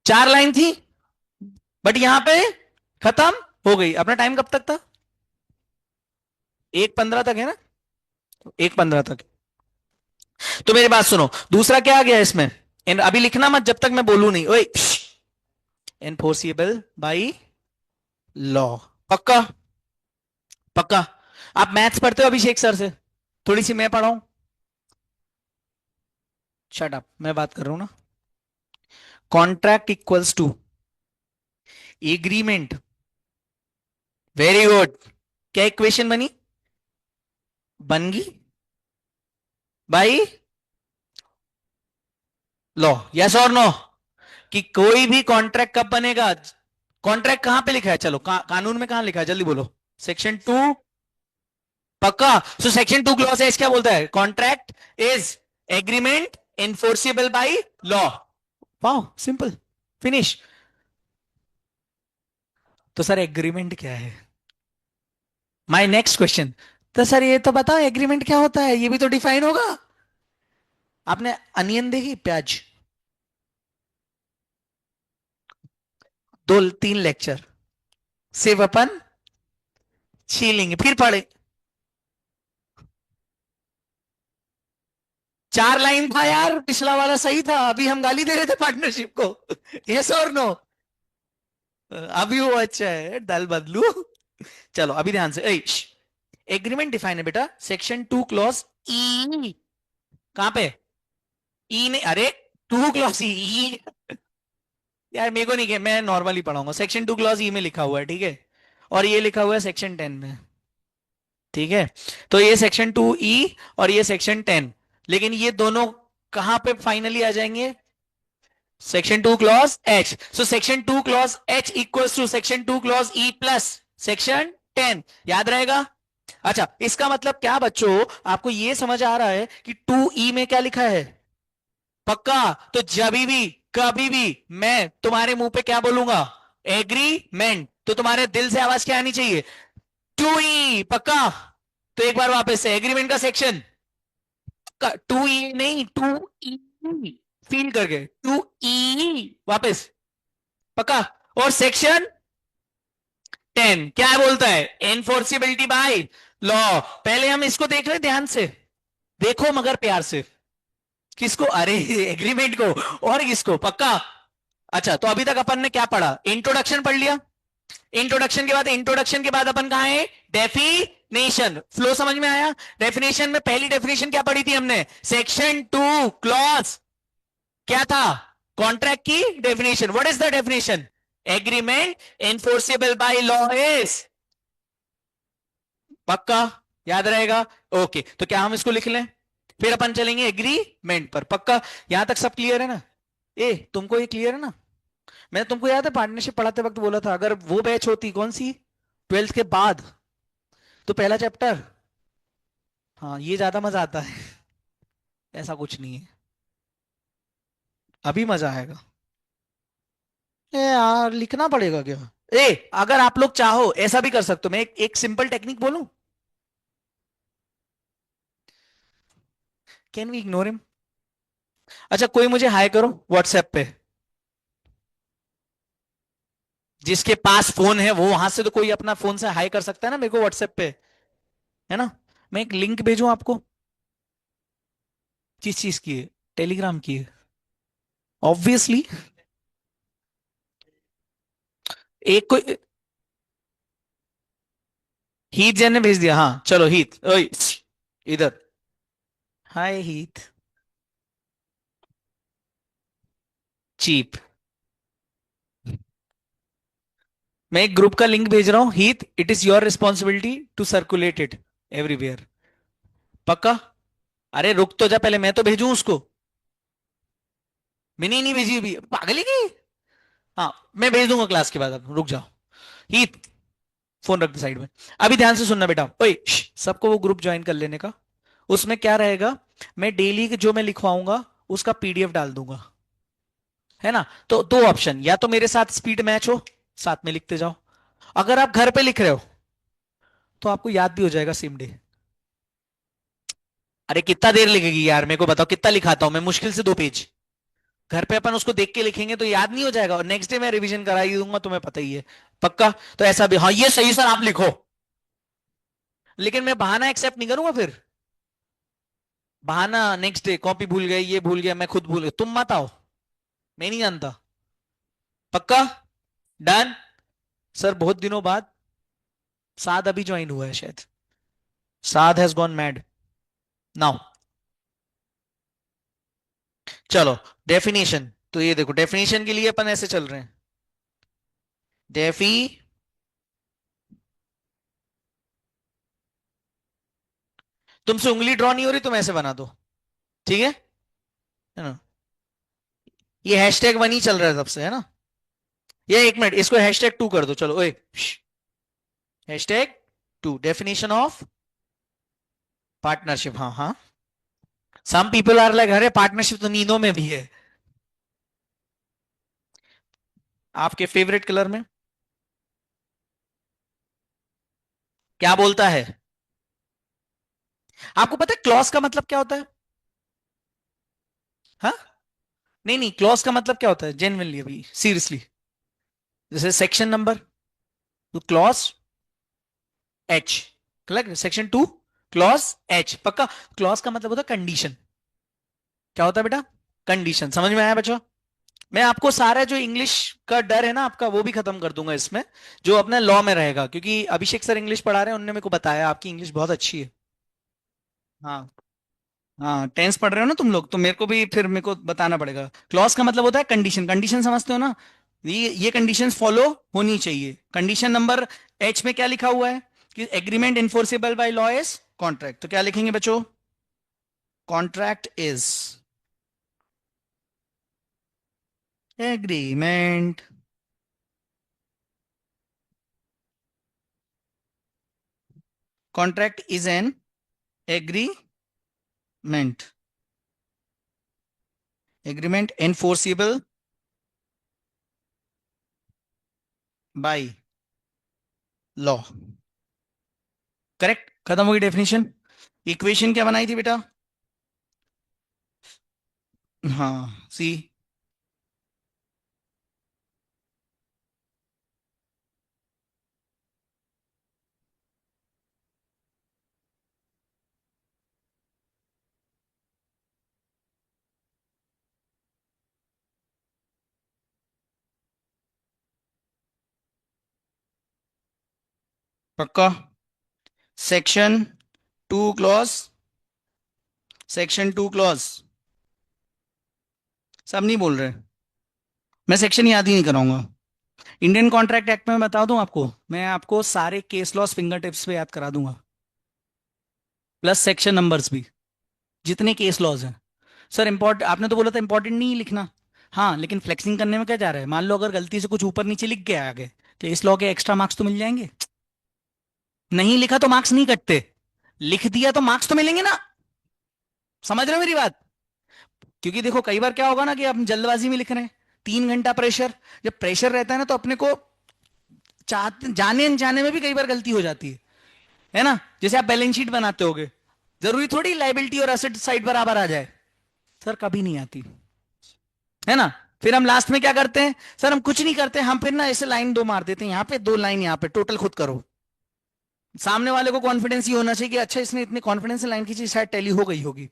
4 लाइन थी, बट यहां पे खत्म हो गई। अपना टाइम कब तक था? 1:15 तक है ना? 1:15 तक। तो मेरी बात सुनो, दूसरा क्या आ गया इसमें, अभी लिखना मत जब तक मैं बोलूं नहीं, ओए। Enforceable by law. पक्का? पक्का? आप मैथ्स पढ़ते हो अभिषेक सर से, थोड़ी सी मैं पढ़ाऊं? शट अप, मैं बात कर रहा हूं ना। Contract equals to agreement. Very good. क्या इक्वेशन बनी? बन गई भाई लॉ। यस और नो? कि कोई भी कॉन्ट्रैक्ट कब बनेगा? कॉन्ट्रैक्ट कहां पे लिखा है, चलो कानून में कहां लिखा है, जल्दी बोलो। Section two. पक्का? So section two clause H क्या बोलता है? Contract is agreement enforceable by law. Wow, simple, finish. तो सर एग्रीमेंट क्या है? My next question. तो सर ये तो बताओ एग्रीमेंट क्या होता है, ये भी तो डिफाइन होगा। आपने अनियन देखी, प्याज? 2-3 लेक्चर सिर्फ अपन छीलेंगे, फिर पढ़े। 4 लाइन था यार, पिछला वाला सही था, अभी हम गाली दे रहे थे पार्टनरशिप को। यस और नो? अभी वो अच्छा है, दल बदलू। चलो अभी ध्यान से, एग्रीमेंट डिफाइन है बेटा, सेक्शन टू क्लॉज ई। कहां पे? ई नहीं, अरे टू क्लॉज ई। यार मेरे को नहीं, क्या, मैं नॉर्मली पढ़ाऊंगा। सेक्शन टू क्लॉज ई में लिखा हुआ है, ठीक है? और ये लिखा हुआ है सेक्शन 10 में, ठीक है? तो ये सेक्शन 2E और ये सेक्शन 10, लेकिन ये दोनों कहां पे फाइनली आ जाएंगे? Section two clause H. So section two clause H equals to section two clause E plus section 10। याद रहेगा? अच्छा, इसका मतलब क्या बच्चों, आपको ये समझ आ रहा है कि 2E में क्या लिखा है? पक्का? तो जब भी कभी भी मैं तुम्हारे मुंह पे क्या बोलूंगा? एग्रीमेंट, तो तुम्हारे दिल से आवाज क्या आनी चाहिए? 2E। पक्का? तो एक बार वापस से एग्रीमेंट का सेक्शन, 2E नहीं, 2E, फील करके 2E वापस। पक्का? और सेक्शन 10 क्या बोलता है? Enforceability by law. पहले हम इसको देख रहे ध्यान से, देखो मगर प्यार से। किसको? अरे एग्रीमेंट को। और किसको? पक्का? अच्छा, तो अभी तक अपन ने क्या पढ़ा? इंट्रोडक्शन पढ़ लिया। इंट्रोडक्शन के बाद अपन कहा है? डेफिनेशन। फ्लो समझ में आया? डेफिनेशन में पहली डेफिनेशन क्या पढ़ी थी हमने? सेक्शन टू क्लॉज क्या था? कॉन्ट्रैक्ट की definition. What is the definition? Agreement enforceable by law is. पक्का? याद रहेगा? ओके, तो क्या हम इसको लिख लें? फिर अपन चलेंगे एग्रीमेंट पर। पक्का? यहां तक सब क्लियर है ना? तुमको ये क्लियर है ना? मैं तुमको याद है पार्टनरशिप पढ़ाते वक्त बोला था, अगर वो बैच होती कौन सी, 12th के बाद, तो पहला चैप्टर, हाँ ये ज्यादा मजा आता है। ऐसा कुछ नहीं है, अभी मजा आएगा। ए यार लिखना पड़ेगा क्या? ए अगर आप लोग चाहो ऐसा भी कर सकते हो, मैं एक सिंपल टेक्निक बोलूं। Can we ignore him? अच्छा कोई मुझे हाई करो व्हाट्सएप पे, जिसके पास फोन है वो, वहां से तो कोई अपना फोन से हाई कर सकता है ना मेरे को व्हाट्सएप पे, है ना? मैं एक लिंक भेजूं आपको? किस चीज की है? टेलीग्राम की है? ऑब्वियसली। एक कोई, हीत जैन ने भेज दिया, हाँ चलो हीत, ओए इधर। हाय हीत। चीप। मैं एक ग्रुप का लिंक भेज रहा हूं हीत, it is your responsibility to circulate it everywhere. पक्का? अरे रुक तो जा, पहले मैं तो भेजूं उसको। मैंने ही नहीं भेजी अभी, पागल है की? हाँ मैं भेज दूंगा क्लास के बाद, अब रुक जाओ। हीत फोन रख दे साइड में। अभी ध्यान से सुनना बेटा, ओए सबको वो ग्रुप ज्वाइन कर लेने का। उसमें क्या रहेगा, मैं डेली जो मैं लिखवाऊंगा उसका पीडीएफ डाल दूंगा, है ना? तो दो ऑप्शन, या तो मेरे साथ स्पीड मैच हो, साथ में लिखते जाओ। अगर आप घर पे लिख रहे हो तो आपको याद भी हो जाएगा सेम डे। अरे कितना देर लगेगी यार, मेरे को बताओ कितना लिखाता हूं मैं, मुश्किल से 2 पेज। घर पे अपन उसको देख के लिखेंगे तो याद नहीं हो जाएगा, और नेक्स्ट डे मैं रिवीजन करा ही दूंगा, तुम्हें पता ही है। पक्का? तो ऐसा भी, हाँ ये सही सर आप लिखो। लेकिन मैं बहाना एक्सेप्ट नहीं करूंगा फिर। बहाना नेक्स्ट डे कॉपी भूल गए, ये भूल गया, मैं खुद भूल गया, तुम मत आओ, मैं नहीं जानता। पक्का? डन। सर बहुत दिनों बाद साद अभी ज्वाइन हुआ है शायद। साद हैज गॉन मैड नाउ। चलो डेफिनेशन, तो ये देखो डेफिनेशन के लिए अपन ऐसे चल रहे हैं। डेफी, तुमसे उंगली ड्रॉ नहीं हो रही, तुम ऐसे बना दो, ठीक है ना? ये हैशटैग 1 ही चल रहा है सबसे, है ना? ये 1 मिनट, इसको हैशटैग 2 कर दो, चलो ओए। हैशटैग 2, डेफिनेशन ऑफ पार्टनरशिप, हाँ हाँ। सम पीपल आर लाइक, अरे पार्टनरशिप तो नींदों में भी है। आपके फेवरेट कलर में क्या बोलता है? आपको पता है क्लॉज का मतलब क्या होता है? हाँ, नहीं नहीं, क्लॉज का मतलब क्या होता है जेन्युइनली, अभी सीरियसली? जैसे सेक्शन नंबर, तो clause H, correct? Section 2 clause H, पक्का? क्लॉज का मतलब होता है कंडीशन। क्या होता है बेटा? कंडीशन। समझ में आया बच्चों? मैं आपको सारा जो इंग्लिश का डर है ना आपका, वो भी खत्म कर दूंगा इसमें, जो अपना लॉ में रहेगा, क्योंकि अभिषेक सर इंग्लिश पढ़ा रहे हैं, उन्होंने मेरे को बताया आपकी इंग्लिश बहुत अच्छी है। हाँ हाँ, टेंस पढ़ रहे हो ना तुम लोग, तो मेरे को भी फिर मेरे को बताना पड़ेगा। क्लॉज का मतलब होता है कंडीशन, कंडीशन समझते हो ना? ये कंडीशंस फॉलो होनी चाहिए। कंडीशन नंबर एच में क्या लिखा हुआ है कि agreement enforceable by law is contract, तो क्या लिखेंगे बच्चों? Contract is agreement, contract is an agreement, agreement enforceable by law. Correct, खत्म होगी डेफिनेशन। इक्वेशन क्या बनाई थी बेटा? हाँ सी। पक्का? सेक्शन 2 क्लॉज, सेक्शन 2 क्लॉज, सब नहीं बोल रहे? मैं सेक्शन याद ही नहीं कराऊंगा। इंडियन कॉन्ट्रैक्ट एक्ट में बता दूं आपको, मैं आपको सारे केस लॉस फिंगर टिप्स पे याद करा दूंगा, प्लस सेक्शन नंबर्स भी, जितने केस लॉज हैं। सर इंपॉर्ट, आपने तो बोला था इंपॉर्टेंट नहीं लिखना, हाँ, लेकिन फ्लेक्सिंग करने में क्या जा रहा है? मान लो अगर गलती से कुछ ऊपर नीचे लिख गया आगे, तो इस लॉ के एक्स्ट्रा मार्क्स तो मिल जाएंगे। नहीं लिखा तो मार्क्स नहीं कटते, लिख दिया तो मार्क्स तो मिलेंगे ना। समझ रहे हो मेरी बात? क्योंकि देखो कई बार क्या होगा ना कि हम जल्दबाजी में लिख रहे हैं, 3 घंटा प्रेशर, जब प्रेशर रहता है ना तो अपने को चाहते जाने अनजाने में भी कई बार गलती हो जाती है ना? जैसे आप बैलेंस शीट बनाते होगे, जरूरी थोड़ी लाइबिलिटी और एसेट साइड बराबर आ जाए। सर कभी नहीं आती, है ना? फिर हम लास्ट में क्या करते हैं? सर हम कुछ नहीं करते, हम फिर ना ऐसे लाइन दो मार देते हैं, यहाँ पे 2 लाइन, यहाँ पे टोटल खुद करो। सामने वाले को कॉन्फिडेंस ये होना चाहिए कि अच्छा इसने इतने कॉन्फिडेंस से लाइन खींची, शायद टैली हो गई होगी,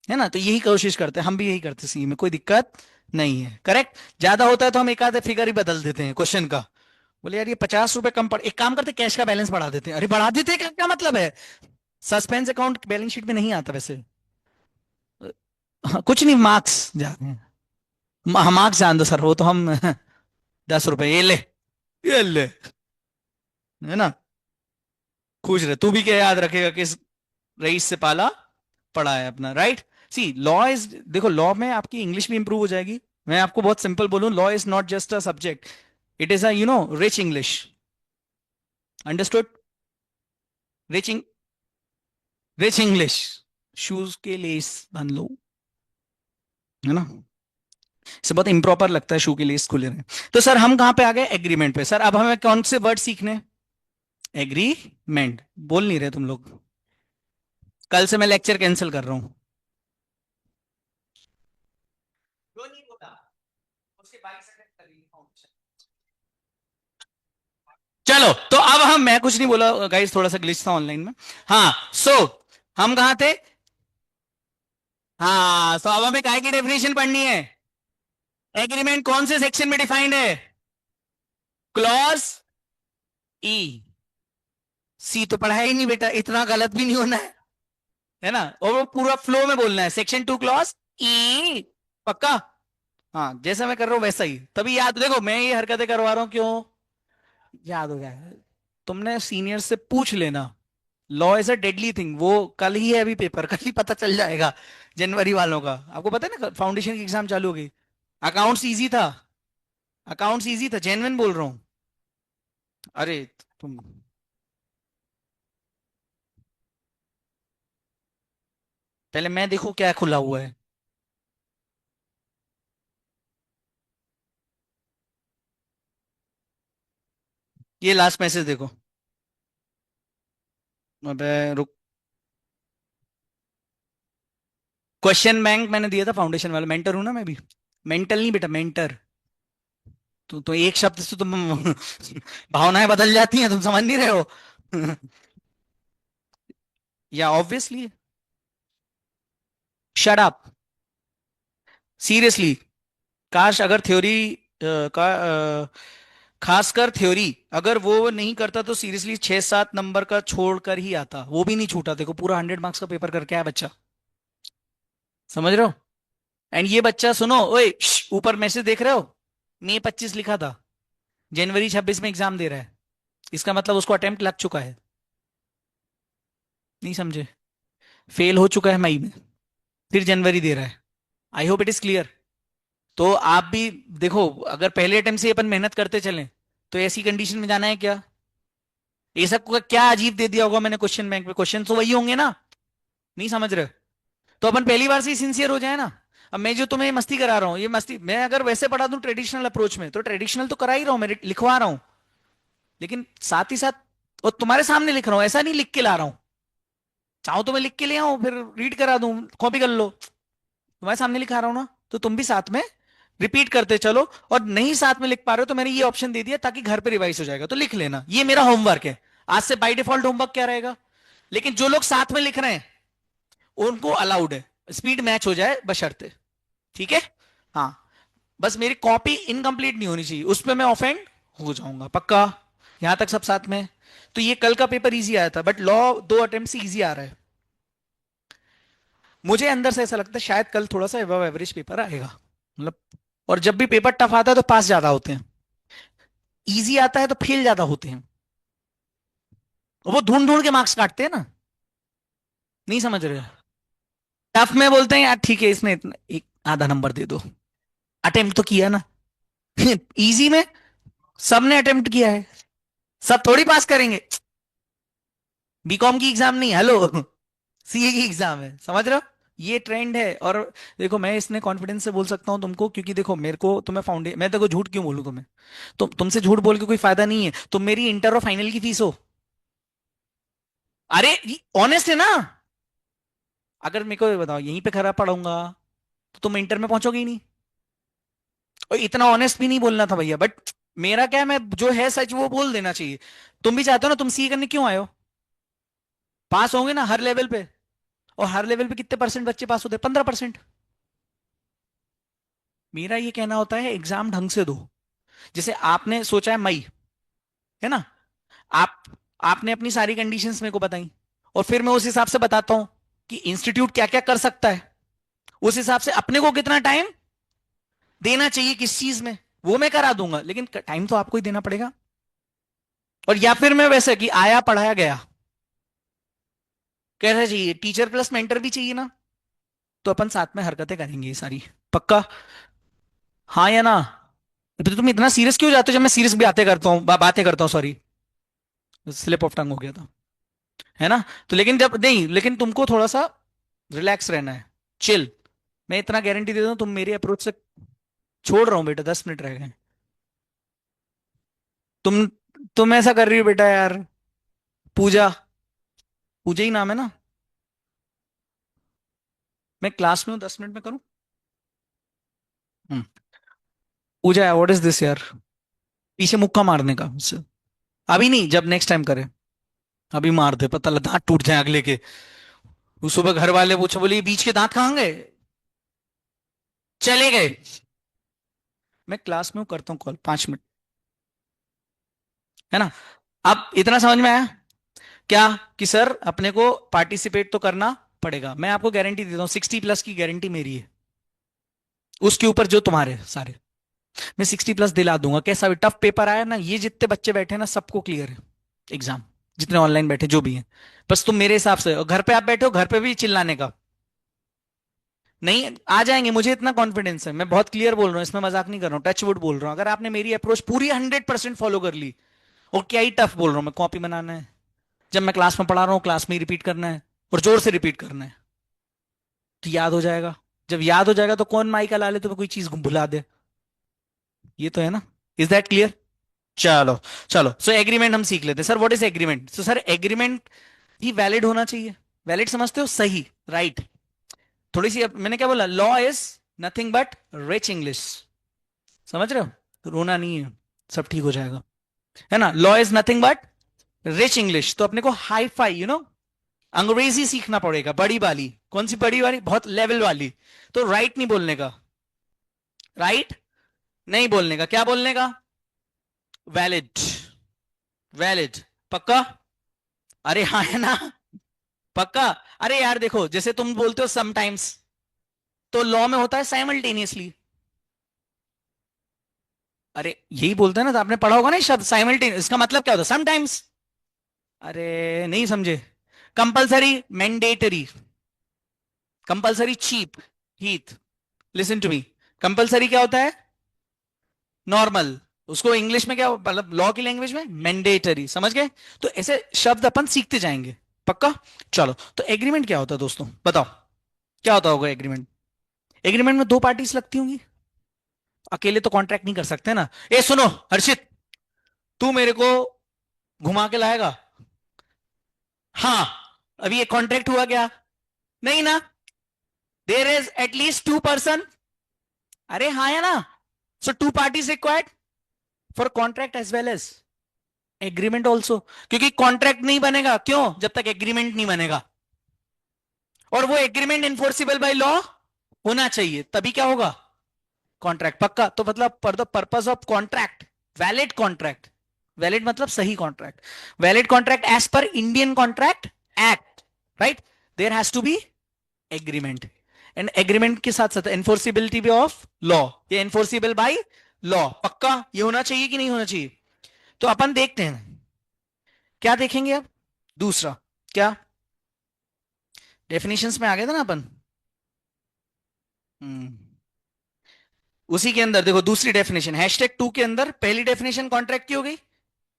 है ना? तो यही कोशिश करते हैं, हम भी यही करते हैं, सी में कोई दिक्कत नहीं है। करेक्ट। ज्यादा होता है तो हम एक आधे फिगर ही बदल देते हैं क्वेश्चन का। बोले यार ये 50 रुपए कम पड़, एक काम करते कैश का बैलेंस बढ़ा देते हैं। अरे बढ़ा देते हैं, क्या मतलब है? सस्पेंस अकाउंट बैलेंस शीट में नहीं आता वैसे। हाँ, कुछ नहीं, मार्क्स जाते हैं। मार्क्स जान दो सर, वो तो हम 10 रुपए ये ले, ये ले, है ना? खुश रहे, तू भी क्या याद रखेगा किस रईस से पाला पड़ा है अपना, राइट? सी लॉ इज, देखो लॉ में आपकी इंग्लिश भी इंप्रूव हो जाएगी। मैं आपको बहुत सिंपल बोलूं, law is not just a subject, it is a rich English. Understood? Rich, rich English. Shoes के लेस बांध लो, है ना? इसे बहुत इंप्रॉपर लगता है शू के लेस खुले रहे। तो सर हम कहां पे आ गए? एग्रीमेंट पे। सर अब हमें कौन से वर्ड सीखने? एग्रीमेंट। बोल नहीं रहे तुम लोग? कल से मैं लेक्चर कैंसिल कर रहा हूं। क्यों नहीं बोला? उसके 22 सेकंड करेंगे फाउंडेशन। चलो तो अब हम, मैं कुछ नहीं बोला गाइस, थोड़ा सा ग्लिच था ऑनलाइन में। हाँ सो हम कहां थे? हाँ, सो अब हमें काय की डेफिनेशन पढ़नी है? एग्रीमेंट कौन से सेक्शन में डिफाइंड है? क्लॉज ई। सी तो पढ़ा ही नहीं बेटा, इतना गलत भी नहीं होना है ना? और वो पूरा फ्लो में बोलना है, सेक्शन 2 क्लॉज ई। पक्का? हाँ, जैसा मैं कर रहा हूं वैसा ही, तभी याद, देखो मैं ये हरकतें करवा रहा हूं क्यों? याद हो गया है। तुमने सीनियर से पूछ लेना, law is a deadly thing. वो कल ही है अभी पेपर, कल ही पता चल जाएगा जनवरी वालों का। आपको पता है ना फाउंडेशन की एग्जाम चालू हो गई। अकाउंट्स इजी था, अकाउंट्स इजी था, जेन्युइन बोल रहा हूँ। अरे तुम, पहले मैं देखो क्या खुला हुआ है। ये लास्ट मैसेज देखो। अबे रुक, क्वेश्चन बैंक मैंने दिया था फाउंडेशन वाला, मेंटर हूं ना मैं भी। मेंटल नहीं बेटा, मेंटर। तो एक शब्द से तुम भावनाएं बदल जाती हैं, तुम समझ नहीं रहे हो? या ऑब्वियसली। Shut up, seriously. काश अगर थ्योरी का खासकर थ्योरी अगर वो नहीं करता तो सीरियसली 6-7 नंबर का छोड़कर ही आता, वो भी नहीं छूटा। देखो पूरा 100 मार्क्स का पेपर करके आया बच्चा। समझ रहे हो? एंड ये बच्चा सुनो, ओए ऊपर मैसेज देख रहे हो? मई 25 लिखा था, जनवरी 26 में एग्जाम दे रहा है। इसका मतलब उसको अटेम्प्ट लग चुका है। नहीं समझे? फेल हो चुका है मई में, फिर जनवरी दे रहा है। I hope it is clear. तो आप भी देखो, अगर पहले अटेम्प्ट से अपन मेहनत करते चलें तो ऐसी कंडीशन में जाना है क्या? ये सब को क्या अजीब दे दिया होगा मैंने क्वेश्चन बैंक में, क्वेश्चन तो वही होंगे ना। नहीं समझ रहे? तो अपन पहली बार से ही सिंसियर हो जाए ना। अब मैं जो तुम्हें मस्ती करा रहा हूँ, ये मस्ती मैं अगर वैसे पढ़ा दूं ट्रेडिशनल अप्रोच में, तो ट्रेडिशनल तो करा ही रहा हूँ, मैं लिखवा रहा हूँ, लेकिन साथ ही साथ और तुम्हारे सामने लिख रहा हूँ, ऐसा नहीं लिख के ला रहा हूँ। चाहो तो मैं लिख के ले आऊं, फिर रीड करा दूं, कॉपी कर लो। तुम्हारे सामने लिखा रहा हूं ना, तो तुम भी साथ में रिपीट करते चलो। और नहीं साथ में लिख पा रहे हो तो मैंने ये ऑप्शन दे दिया ताकि घर पे रिवाइज हो जाएगा, तो लिख लेना, ये मेरा होमवर्क है। आज से बाय डिफॉल्ट होमवर्क क्या रहेगा? लेकिन जो लोग साथ में लिख रहे हैं उनको अलाउड है, स्पीड मैच हो जाए बशर्ते। ठीक है? हाँ, बस मेरी कॉपी इनकम्प्लीट नहीं होनी चाहिए, उस पर मैं ऑफेंड हो जाऊंगा पक्का। यहां तक सब साथ में। तो ये कल का पेपर इजी आया था, बट लॉ 2 अटेम्प्ट से इजी आ रहा है। मुझे अंदर से ऐसा लगता है शायद कल थोड़ा सा अबव एवरेज पेपर आएगा, मतलब। और जब भी पेपर टफ आता है तो पास ज्यादा होते हैं, इजी आता है तो फेल ज्यादा होते हैं। वो ढूंढ ढूंढ के मार्क्स काटते हैं ना। नहीं समझ रहे? टफ में बोलते हैं यार ठीक है इसने इतना एक आधा नंबर दे दो, अटेम्प्ट तो किया ना। इजी में सबने अटेम्प्ट किया है, सब थोड़ी पास करेंगे। बीकॉम की एग्जाम नहीं, हेलो। सीए की एग्जाम है, समझ रहे हो? ये ट्रेंड है। और देखो मैं इसने कॉन्फिडेंस से बोल सकता हूँ तुमको, क्योंकि देखो मेरे को तुम्हें मैं देखो झूठ क्यों बोलूं तुम्हें? तुमसे झूठ बोल के कोई फायदा नहीं है। तुम मेरी इंटर और फाइनल की फीस हो। अरे ऑनेस्ट है ना? अगर मेरे को ये बताओ यहीं पे खराब पढ़ाऊंगा तो तुम इंटर में पहुंचोगे ही नहीं। और इतना ऑनेस्ट भी नहीं बोलना था भैया, बट मेरा क्या है, मैं जो है सच वो बोल देना चाहिए। तुम भी चाहते हो ना, तुम सीए करने क्यों आए हो? पास होंगे ना हर लेवल पे। और हर लेवल पे कितने परसेंट बच्चे पास होते हैं? 15%। मेरा ये कहना होता है एग्जाम ढंग से दो। जैसे आपने सोचा है मई, है ना? आप आपने अपनी सारी कंडीशंस मेरे को बताई, और फिर मैं उस हिसाब से बताता हूं कि इंस्टीट्यूट क्या क्या कर सकता है। उस हिसाब से अपने को कितना टाइम देना चाहिए किस चीज में, वो मैं करा दूंगा, लेकिन टाइम तो आपको ही देना पड़ेगा। और या फिर मैं वैसे कि आया पढ़ाया गया, कैसा चाहिए? टीचर प्लस मेंटर भी चाहिए ना? तो अपन साथ में हरकतें करेंगे ये सारी। पक्का? हाँ या ना? तो तुम इतना सीरियस क्यों जाते हो जब मैं सीरियस भी बातें करता हूँ, बातें करता हूँ, सॉरी। स्लिप ऑफ टंग हो गया था, है ना? तो लेकिन जब नहीं, लेकिन तुमको थोड़ा सा रिलैक्स रहना है, चिल। मैं इतना गारंटी दे दूं, तुम मेरी अप्रोच से। छोड़ रहा हूँ बेटा, 10 मिनट रह गए। तुम तुम ऐसा कर रही हो बेटा यार। पूजा, पूजा ही नाम है ना? मैं क्लास में हूँ, 10 मिनट में करूँ? हम्म। पूजा, व्हाट इज दिस यार? पीछे मुक्का मारने का मुझसे? अभी नहीं, जब नेक्स्ट टाइम करे। अभी मार दे, पता लगा दांत टूट जाए अगले के। वो सुबह घर वाले पूछे, बोले "ये बीच के दांत कहाँ गए?" चले गए। मैं क्लास में हूँ, करता हूँ कॉल, 5 मिनट। है ना? अब इतना समझ में आया क्या? कि सर अपने को पार्टिसिपेट तो करना पड़ेगा। मैं आपको गारंटी देता हूँ, 60+ की गारंटी मेरी है। उसके ऊपर जो तुम्हारे सारे, मैं 60+ दिला दूंगा। कैसा भी टफ पेपर आया ना, ये जितने बच्चे बैठे हैं ना सबको क्लियर है एग्जाम, जितने ऑनलाइन बैठे जो भी हैं। बस तुम मेरे हिसाब से, और घर पे आप बैठे हो, घर पे भी चिल्लाने का नहीं। आ जाएंगे, मुझे इतना कॉन्फिडेंस है, मैं बहुत क्लियर बोल रहा हूँ, इसमें मजाक नहीं कर रहा हूँ, टच वुड बोल रहा हूँ। अगर आपने मेरी अप्रोच पूरी 100% फॉलो कर ली, और क्या ही टफ बोल रहा हूँ मैं, कॉपी बनाना है, जब मैं क्लास में पढ़ा रहा हूँ क्लास में ही रिपीट करना है, और जोर से रिपीट करना है, तो याद हो जाएगा। जब याद हो जाएगा तो कौन माइक ला ले तुम्हें कोई चीज भुला दे? ये तो है ना? Is that clear? चलो, चलो, सो एग्रीमेंट हम सीख लेते हैं। Sir what is agreement? So sir agreement he valid होना चाहिए। वैलिड समझते हो? सही, राइट। थोड़ी सी मैंने क्या बोला, law is nothing but rich English. समझ रहे हो? तो रोना नहीं है, सब ठीक हो जाएगा। है ना? Law is nothing but rich English. तो अपने को हाई फाई अंग्रेजी सीखना पड़ेगा, बड़ी वाली। कौन सी बड़ी वाली? बहुत लेवल वाली। तो राइट नहीं बोलने का, राइट नहीं बोलने का, क्या बोलने का? Valid, valid. पक्का? अरे हाँ, है ना? पक्का? अरे यार देखो, जैसे तुम बोलते हो समटाइम्स, तो लॉ में होता है साइमल्टेनियसली। अरे यही बोलते हैं ना, तो आपने पढ़ा होगा ना ये शब्द साइमल्टेनियस, इसका मतलब क्या होता है? समटाइम्स। अरे नहीं समझे? Compulsory, mandatory. कंपलसरी, चीप, हीथ। Listen to me. कंपलसरी क्या होता है? नॉर्मल। उसको इंग्लिश में क्या, मतलब लॉ की लैंग्वेज में मैंडेटरी। समझ गए? तो ऐसे शब्द अपन सीखते जाएंगे। पक्का? चलो, तो एग्रीमेंट क्या होता है दोस्तों, बताओ? क्या होता होगा एग्रीमेंट? एग्रीमेंट में दो पार्टीज लगती होंगी। अकेले तो कॉन्ट्रैक्ट नहीं कर सकते ना। ए सुनो हर्षित, तू मेरे को घुमा के लाएगा? हाँ। अभी ये कॉन्ट्रैक्ट हुआ क्या? नहीं ना? There is at least 2 person. अरे हाँ या ना? So 2 parties required for contract as well as agreement also. क्योंकि कॉन्ट्रैक्ट नहीं बनेगा, क्यों? जब तक एग्रीमेंट नहीं बनेगा। और वो एग्रीमेंट इन्फोर्सिबल बाय लॉ होना चाहिए, तभी क्या होगा? कॉन्ट्रैक्ट। पक्का? तो मतलब for the purpose of contract, valid contract. Valid मतलब सही contract. Valid contract as per Indian contract act, right? There has to be agreement. And agreement के साथ साथ एनफोर्सिबिलिटी भी ऑफ लॉ, ये एनफोर्सिबल बाय लॉ। पक्का ये होना चाहिए कि नहीं होना चाहिए? तो अपन देखते हैं, क्या देखेंगे अब? दूसरा क्या? डेफिनेशंस में आ गए थे ना अपन। हम्म उसी के अंदर देखो दूसरी डेफिनेशन, #2 के अंदर पहली डेफिनेशन कॉन्ट्रैक्ट की हो गई।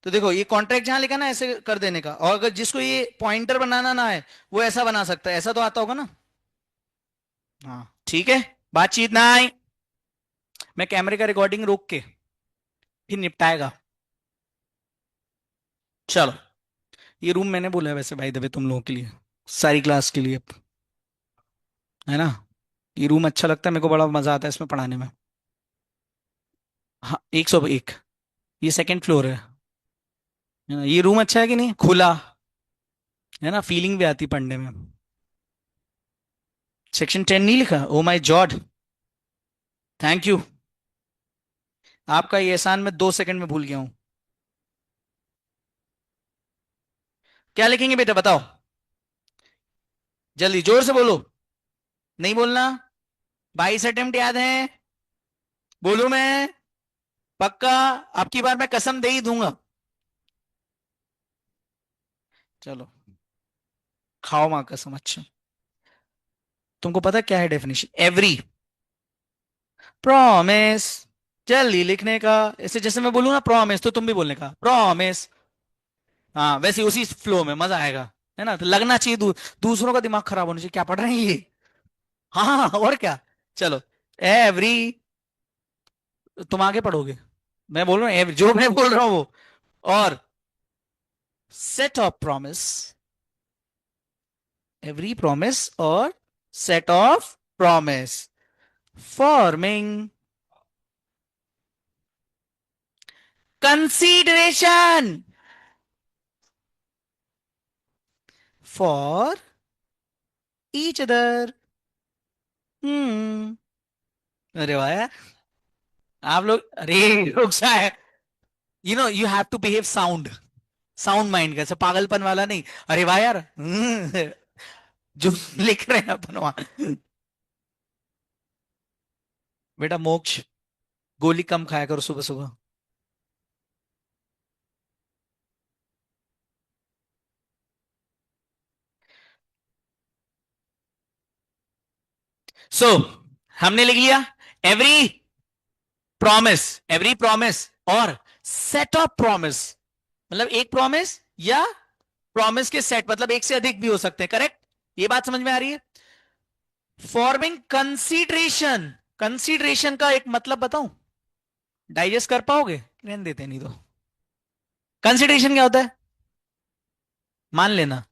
तो देखो ये कॉन्ट्रैक्ट जहां लिखा ना ऐसे कर देने का, और अगर जिसको ये पॉइंटर बनाना ना है वो ऐसा बना सकता है, ऐसा तो आता होगा ना। हाँ ठीक है, बातचीत ना आई, मैं कैमरे का रिकॉर्डिंग रोक के फिर निपटाएगा। चलो, ये रूम मैंने बोला है वैसे भाई दबे तुम लोगों के लिए, सारी क्लास के लिए, है ना। ये रूम अच्छा लगता है मेरे को, बड़ा मजा आता है इसमें पढ़ाने में। हाँ 101, ये सेकंड फ्लोर है ना। ये रूम अच्छा है कि नहीं, खुला है ना, फीलिंग भी आती पढ़ने में। सेक्शन 10 नहीं लिखा, oh my jawed, thank you. आपका ये एहसान मैं 2 सेकंड में भूल गया हूं। क्या लिखेंगे बेटा बताओ, जल्दी जोर से बोलो, नहीं बोलना। 22 अटेम्प्ट याद है, बोलू मैं, पक्का, अब की बार मैं कसम दे ही दूंगा। चलो, खाओ मां कसम। अच्छा, तुमको पता क्या है डेफिनेशन, एवरी प्रॉमिस, जल्दी लिखने का, ऐसे जैसे मैं बोलूँ ना प्रॉमिस तो तुम भी बोलने का प्रॉमिस। हाँ वैसे उसी फ्लो में मजा आएगा, है ना। तो लगना चाहिए दूसरों का दिमाग खराब होना चाहिए, क्या पढ़ रहे हैं ये। हाँ हाँ हाँ, और क्या। चलो, एवरी, तुम आगे पढ़ोगे, मैं बोल रहा हूँ जो मैं बोल रहा हूँ वो, और set of promise, every promise और set of promise forming consideration for each other. Hmm, अरे वाह यार, आप लोग, अरे रुक सा है, you have to behave sound, sound mind का, पागलपन वाला नहीं। अरे वाह यार, जो लिख रहे हैं अपन वहां। बेटा मोक्ष, गोली कम खाया करो सुबह सुबह। सो हमने लिख लिया, एवरी प्रॉमिस, एवरी प्रॉमिस और सेट ऑफ प्रॉमिस, मतलब एक प्रॉमिस या प्रॉमिस के सेट, मतलब एक से अधिक भी हो सकते हैं, करेक्ट। ये बात समझ में आ रही है। फॉर्मिंग कंसीडरेशन, कंसीडरेशन का एक मतलब बताऊं, डाइजेस्ट कर पाओगे, रहने देते नहीं तो। कंसीडरेशन क्या होता है, मान लेना,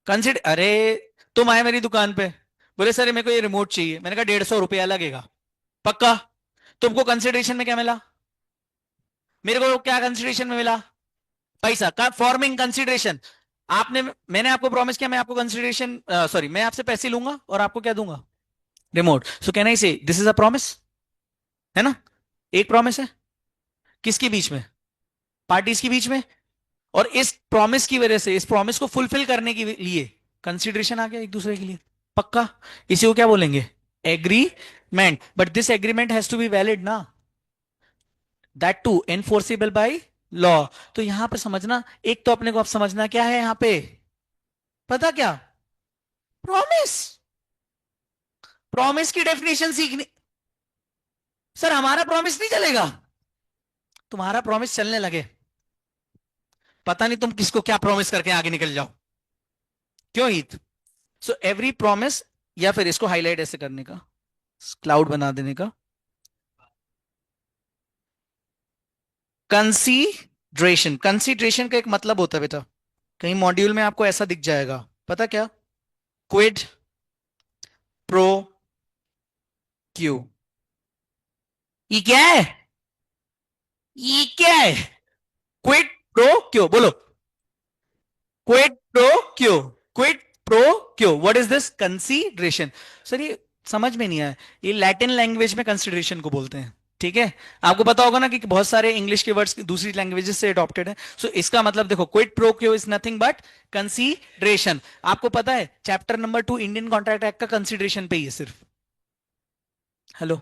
कंसीडर, अरे तुम आए मेरी दुकान पे, बोले सर मेरे को ये रिमोट चाहिए, मैंने कहा 150 रुपया लगेगा, पक्का। तुमको कंसीडरेशन में क्या मिला, मेरे को क्या कंसीडरेशन में मिला, पैसा का, फॉर्मिंग कंसीडरेशन। आपने, मैंने आपको प्रॉमिस किया, मैं आपको कंसीडरेशन, सॉरी मैं आपसे पैसे लूंगा और आपको क्या दूंगा, रिमोट। सो कैन आई से दिस इज अ प्रॉमिस, है ना, एक प्रॉमिस है, किसके बीच में, पार्टीज के बीच में। और इस प्रॉमिस की वजह से, इस प्रॉमिस को फुलफिल करने के लिए कंसीडरेशन आ गया एक दूसरे के लिए, पक्का। इसी को क्या बोलेंगे, agreement. But this agreement has to be valid ना, that too enforceable by law. तो यहां पर समझना, एक तो अपने को अब समझना क्या है यहां पे, पता क्या, प्रॉमिस, प्रॉमिस की डेफिनेशन सीखनी। सर हमारा प्रॉमिस नहीं चलेगा, तुम्हारा प्रॉमिस चलने लगे, पता नहीं तुम किसको क्या प्रॉमिस करके आगे निकल जाओ, क्यों हित। सो एवरी प्रॉमिस, या फिर इसको हाईलाइट ऐसे करने का, क्लाउड बना देने का, कंसीडरेशन, कंसीडरेशन का एक मतलब होता है बेटा, कहीं मॉड्यूल में आपको ऐसा दिख जाएगा, पता क्या, क्विड प्रो क्यू। ये क्या है, ये क्या है, क्विड प्रो क्यू, बोलो, quid pro Q, quid pro Q, what is this, consideration. Sir ये समझ में नहीं आया, ये लैटिन लैंग्वेज में कंसीडरेशन को बोलते हैं, ठीक है। आपको पता होगा ना कि बहुत सारे इंग्लिश के वर्ड्स दूसरी लैंग्वेजेस से अडॉप्टेड है। सो इसका मतलब देखो, क्विड प्रो क्यो इज नथिंग बट कंसीडरेशन। आपको पता है chapter number 2 Indian contract act का कंसीडरेशन पे ही है सिर्फ, hello,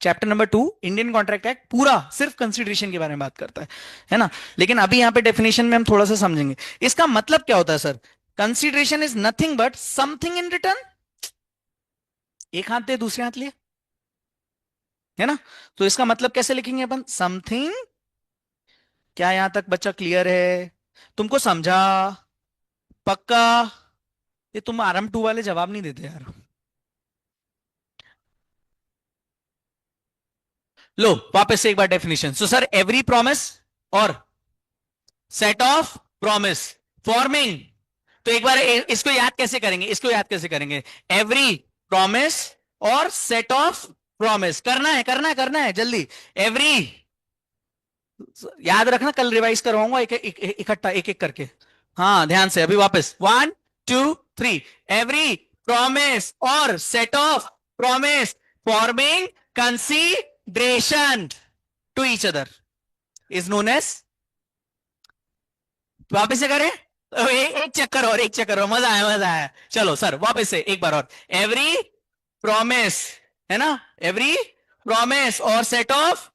chapter number 2 Indian contract act पूरा सिर्फ कंसीडरेशन के बारे में बात करता है ना। लेकिन अभी यहां पे डेफिनेशन में हम थोड़ा सा समझेंगे इसका मतलब क्या होता है sir. Consideration is nothing but something in return, एक हाथ दे दूसरे हाथ ले, है ना? तो इसका मतलब कैसे लिखेंगे अपन? समथिंग। क्या यहां तक बच्चा क्लियर है? तुमको समझा? पक्का? ये तुम आरएम टू वाले जवाब नहीं देते यार। लो वापस से एक बार definition. So sir every promise और सेट ऑफ प्रॉमिस फॉर्मिंग। तो एक बार इसको याद कैसे करेंगे? इसको याद कैसे करेंगे? एवरी प्रॉमिस और सेट ऑफ प्रॉमिस। करना है करना है करना है जल्दी। एवरी, याद रखना, कल रिवाइज करवाऊंगा इकट्ठा एक एक करके। हाँ ध्यान से, अभी वापस 1 2 3। एवरी प्रॉमिस और set of promise forming consideration to each other is known as. वापस से करें? एक चक्कर और, एक चक्कर और, मजा आया मजा आया। चलो सर वापस से एक बार और। एवरी प्रॉमिस, है ना? एवरी प्रॉमिस और set of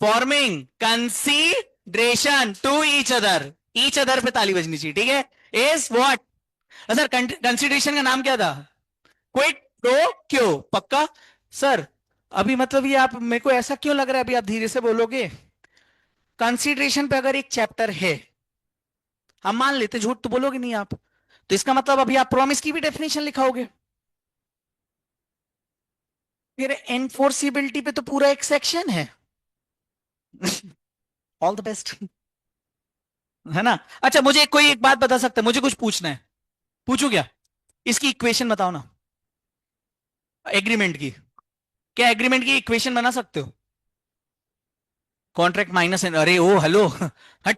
forming consideration to each other पे ताली बजनी चाहिए, ठीक है? Is what? सर कंसीडरेशन का नाम क्या था? क्विट प्रो क्यों? पक्का? सर अभी मतलब ये आप मेरे को ऐसा क्यों लग रहा है? अभी आप धीरे से बोलोगे। कंसीडरेशन पे अगर एक चैप्टर है, हम मान लेते, झूठ तो बोलोगे नहीं आप, तो इसका मतलब अभी आप प्रॉमिस की भी डेफिनेशन लिखाओगे। फिर एनफोर्सिबिलिटी पे तो पूरा एक सेक्शन है। All the best. है ना? अच्छा मुझे कोई एक बात बता सकता है? मुझे कुछ पूछना है, पूछू क्या? इसकी इक्वेशन बताओ ना, एग्रीमेंट की। क्या एग्रीमेंट की इक्वेशन बना सकते हो? कॉन्ट्रैक्ट माइनस, अरे ओ हेलो हट।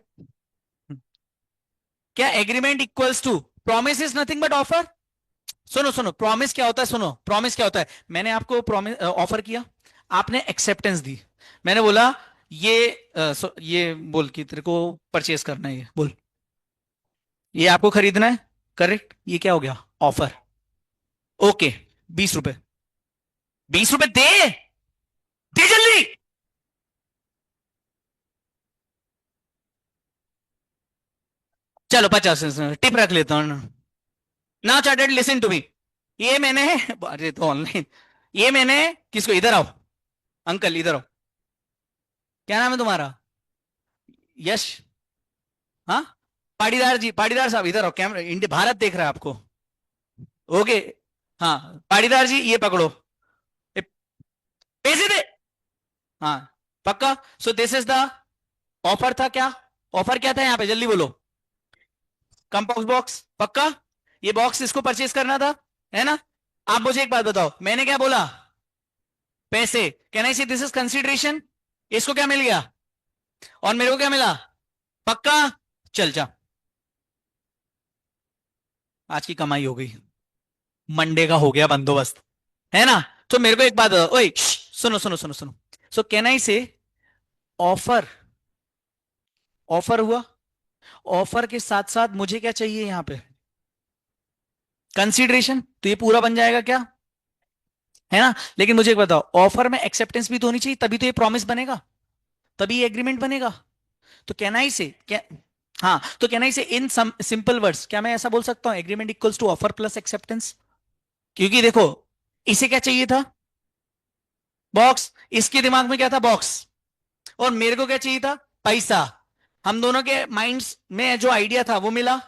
क्या agreement equals to promise is nothing but offer? सुनो सुनो, प्रॉमिस क्या होता है? सुनो प्रॉमिस क्या होता है। मैंने आपको प्रॉमिस ऑफर किया, आपने एक्सेप्टेंस दी। मैंने बोला ये ये बोल कि तेरे को परचेज करना है, ये बोल, ये आपको खरीदना है, करेक्ट? ये क्या हो गया? ऑफर। ओके, 20 रुपए। 20 रुपए दे, दे जल्दी। चलो 50 टिप रख लेता हूँ। ना चार्टेड लिसन टू मी। ये मैंने अरे तो ऑनलाइन, ये मैंने किसको, इधर आओ अंकल, इधर आओ। क्या नाम है तुम्हारा? यश? हाँ, पाटीदार जी, पाटीदार साहब इधर आओ। कैमरा इंडिया भारत देख रहा है आपको। ओके, हाँ पाटीदार जी ये पकड़ो, ए, पैसे दे। हाँ पक्का? So this is the offer था क्या? ऑफर क्या था यहाँ पे, जल्दी बोलो। कंपोस्ट बॉक्स, पक्का? ये बॉक्स इसको परचेज करना था, है ना? आप मुझे एक बात बताओ, मैंने क्या बोला? पैसे। Can I see this is consideration? इसको क्या मिल गया और मेरे को क्या मिला? पक्का? चल जा, आज की कमाई हो गई, मंडे का हो गया बंदोबस्त, है ना? तो मेरे को एक बात बताओ, ओए सुनो सुनो सुनो सुनो। सो कैन आई से ऑफर, ऑफर हुआ, ऑफर के साथ साथ मुझे क्या चाहिए यहां पे? कंसीडरेशन। तो ये पूरा बन जाएगा क्या, है ना? लेकिन मुझे एक बताओ, ऑफर में एक्सेप्टेंस भी तो होनी चाहिए, तभी तो ये प्रॉमिस बनेगा, तभी ये एग्रीमेंट बनेगा। तो कैन आई से क्या, हाँ तो कैन आई से इन सम सिंपल वर्ड्स, क्या मैं ऐसा बोल सकता हूं agreement equals to offer plus acceptance? क्योंकि देखो, इसे क्या चाहिए था? बॉक्स। इसके दिमाग में क्या था? बॉक्स। और मेरे को क्या चाहिए था? पैसा। हम दोनों के माइंड्स में जो आइडिया था वो मिला,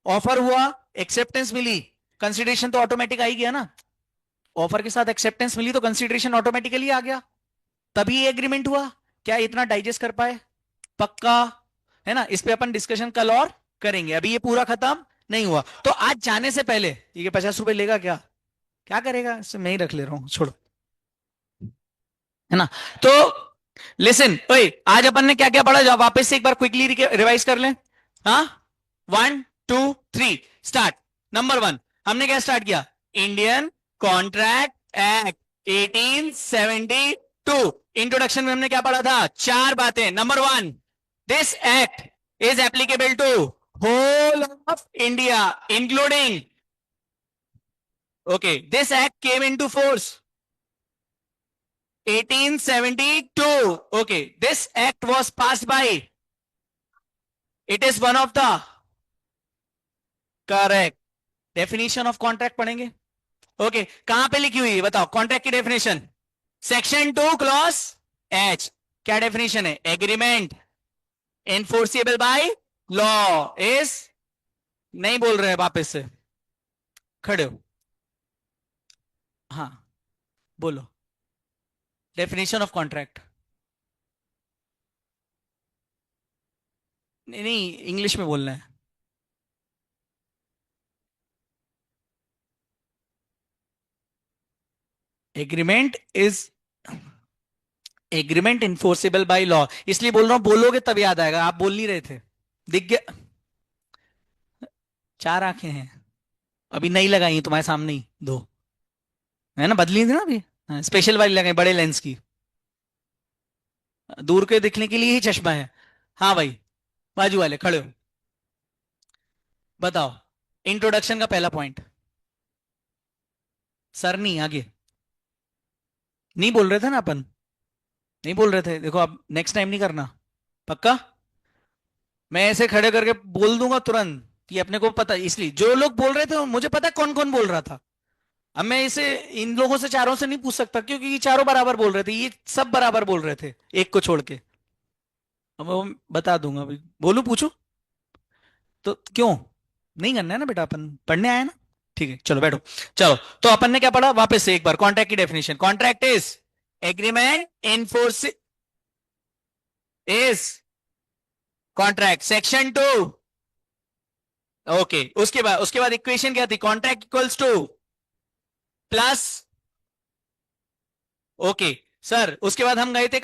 ऑफर हुआ, एक्सेप्टेंस मिली, कंसिडरेशन तो ऑटोमेटिक आ ही गया ना। ऑफर के साथ एक्सेप्टेंस मिली तो कंसिडरेशन ऑटोमेटिकली आ गया, तभी एग्रीमेंट हुआ। क्या इतना डाइजेस्ट कर पाए? पक्का? है ना? इस पे अपन डिस्कशन कल और करेंगे, अभी ये पूरा खत्म नहीं हुआ। तो आज जाने से पहले, ये 50 रुपए लेगा क्या? क्या करेगा इससे? मैं ही रख ले रहा हूँ, छोड़ो, है ना? तो लिसन, ओए आज अपन ने क्या क्या पढ़ा, जब वापस से एक बार क्विकली रिवाइज कर लें। हाँ, 1 2 3 स्टार्ट। नंबर 1, हमने क्या स्टार्ट किया? Indian contract act 1872। इंट्रोडक्शन में हमने क्या पढ़ा था? 4 बातें। Number 1, this act is applicable to whole of India including, okay, this act came into force 1872. Okay, this act was passed by. It is one of the correct. Definition of contract पढ़ेंगे। Okay, कहां पे लिखी हुई है बताओ contract की definition? Section 2 clause H, क्या definition है? एग्रीमेंट इनफोर्सिबल बाय लॉ इज, नहीं बोल रहे वापस से, खड़े हो, हाँ बोलो, डेफिनेशन ऑफ कॉन्ट्रैक्ट। नहीं नहीं, इंग्लिश में बोलना है। Agreement is, agreement enforceable by law, इसलिए बोल रहा हूं, बोलोगे तब याद आएगा, आप बोल नहीं रहे थे। दिख गया? चार आंखें हैं, अभी नई लगाई हैं तुम्हारे सामने ही दो, है ना, बदली थी ना अभी। हाँ, स्पेशल वाली लगाई बड़े लेंस की, दूर के दिखने के लिए ही चश्मा है। हाँ भाई, बाजू वाले खड़े हो, बताओ। इंट्रोडक्शन का पहला पॉइंट। सर नहीं, आगे। नहीं बोल रहे थे ना अपन, नहीं बोल रहे थे, देखो अब नेक्स्ट टाइम नहीं करना, पक्का। मैं ऐसे खड़े करके बोल दूंगा तुरंत कि अपने को पता, इसलिए जो लोग बोल रहे थे मुझे पता कौन कौन बोल रहा था। अब मैं इसे इन लोगों से, चारों से नहीं पूछ सकता, क्योंकि ये चारों बराबर बोल रहे थे, ये सब बराबर बोल रहे थे, एक को छोड़ के। अब वो बता दूंगा अभी, बोलू पूछू तो क्यों? नहीं करना है ना बेटा, अपन पढ़ने आए ना। ठीक है चलो बैठो। चलो, तो अपन ने क्या पढ़ा वापस से एक बार, कॉन्ट्रैक्ट की definition. Contract is agreement enforce is contract, section 2। Okay, उसके बाद इक्वेशन क्या थी? Contract equals two plus, okay sir, उसके बाद हम गए थे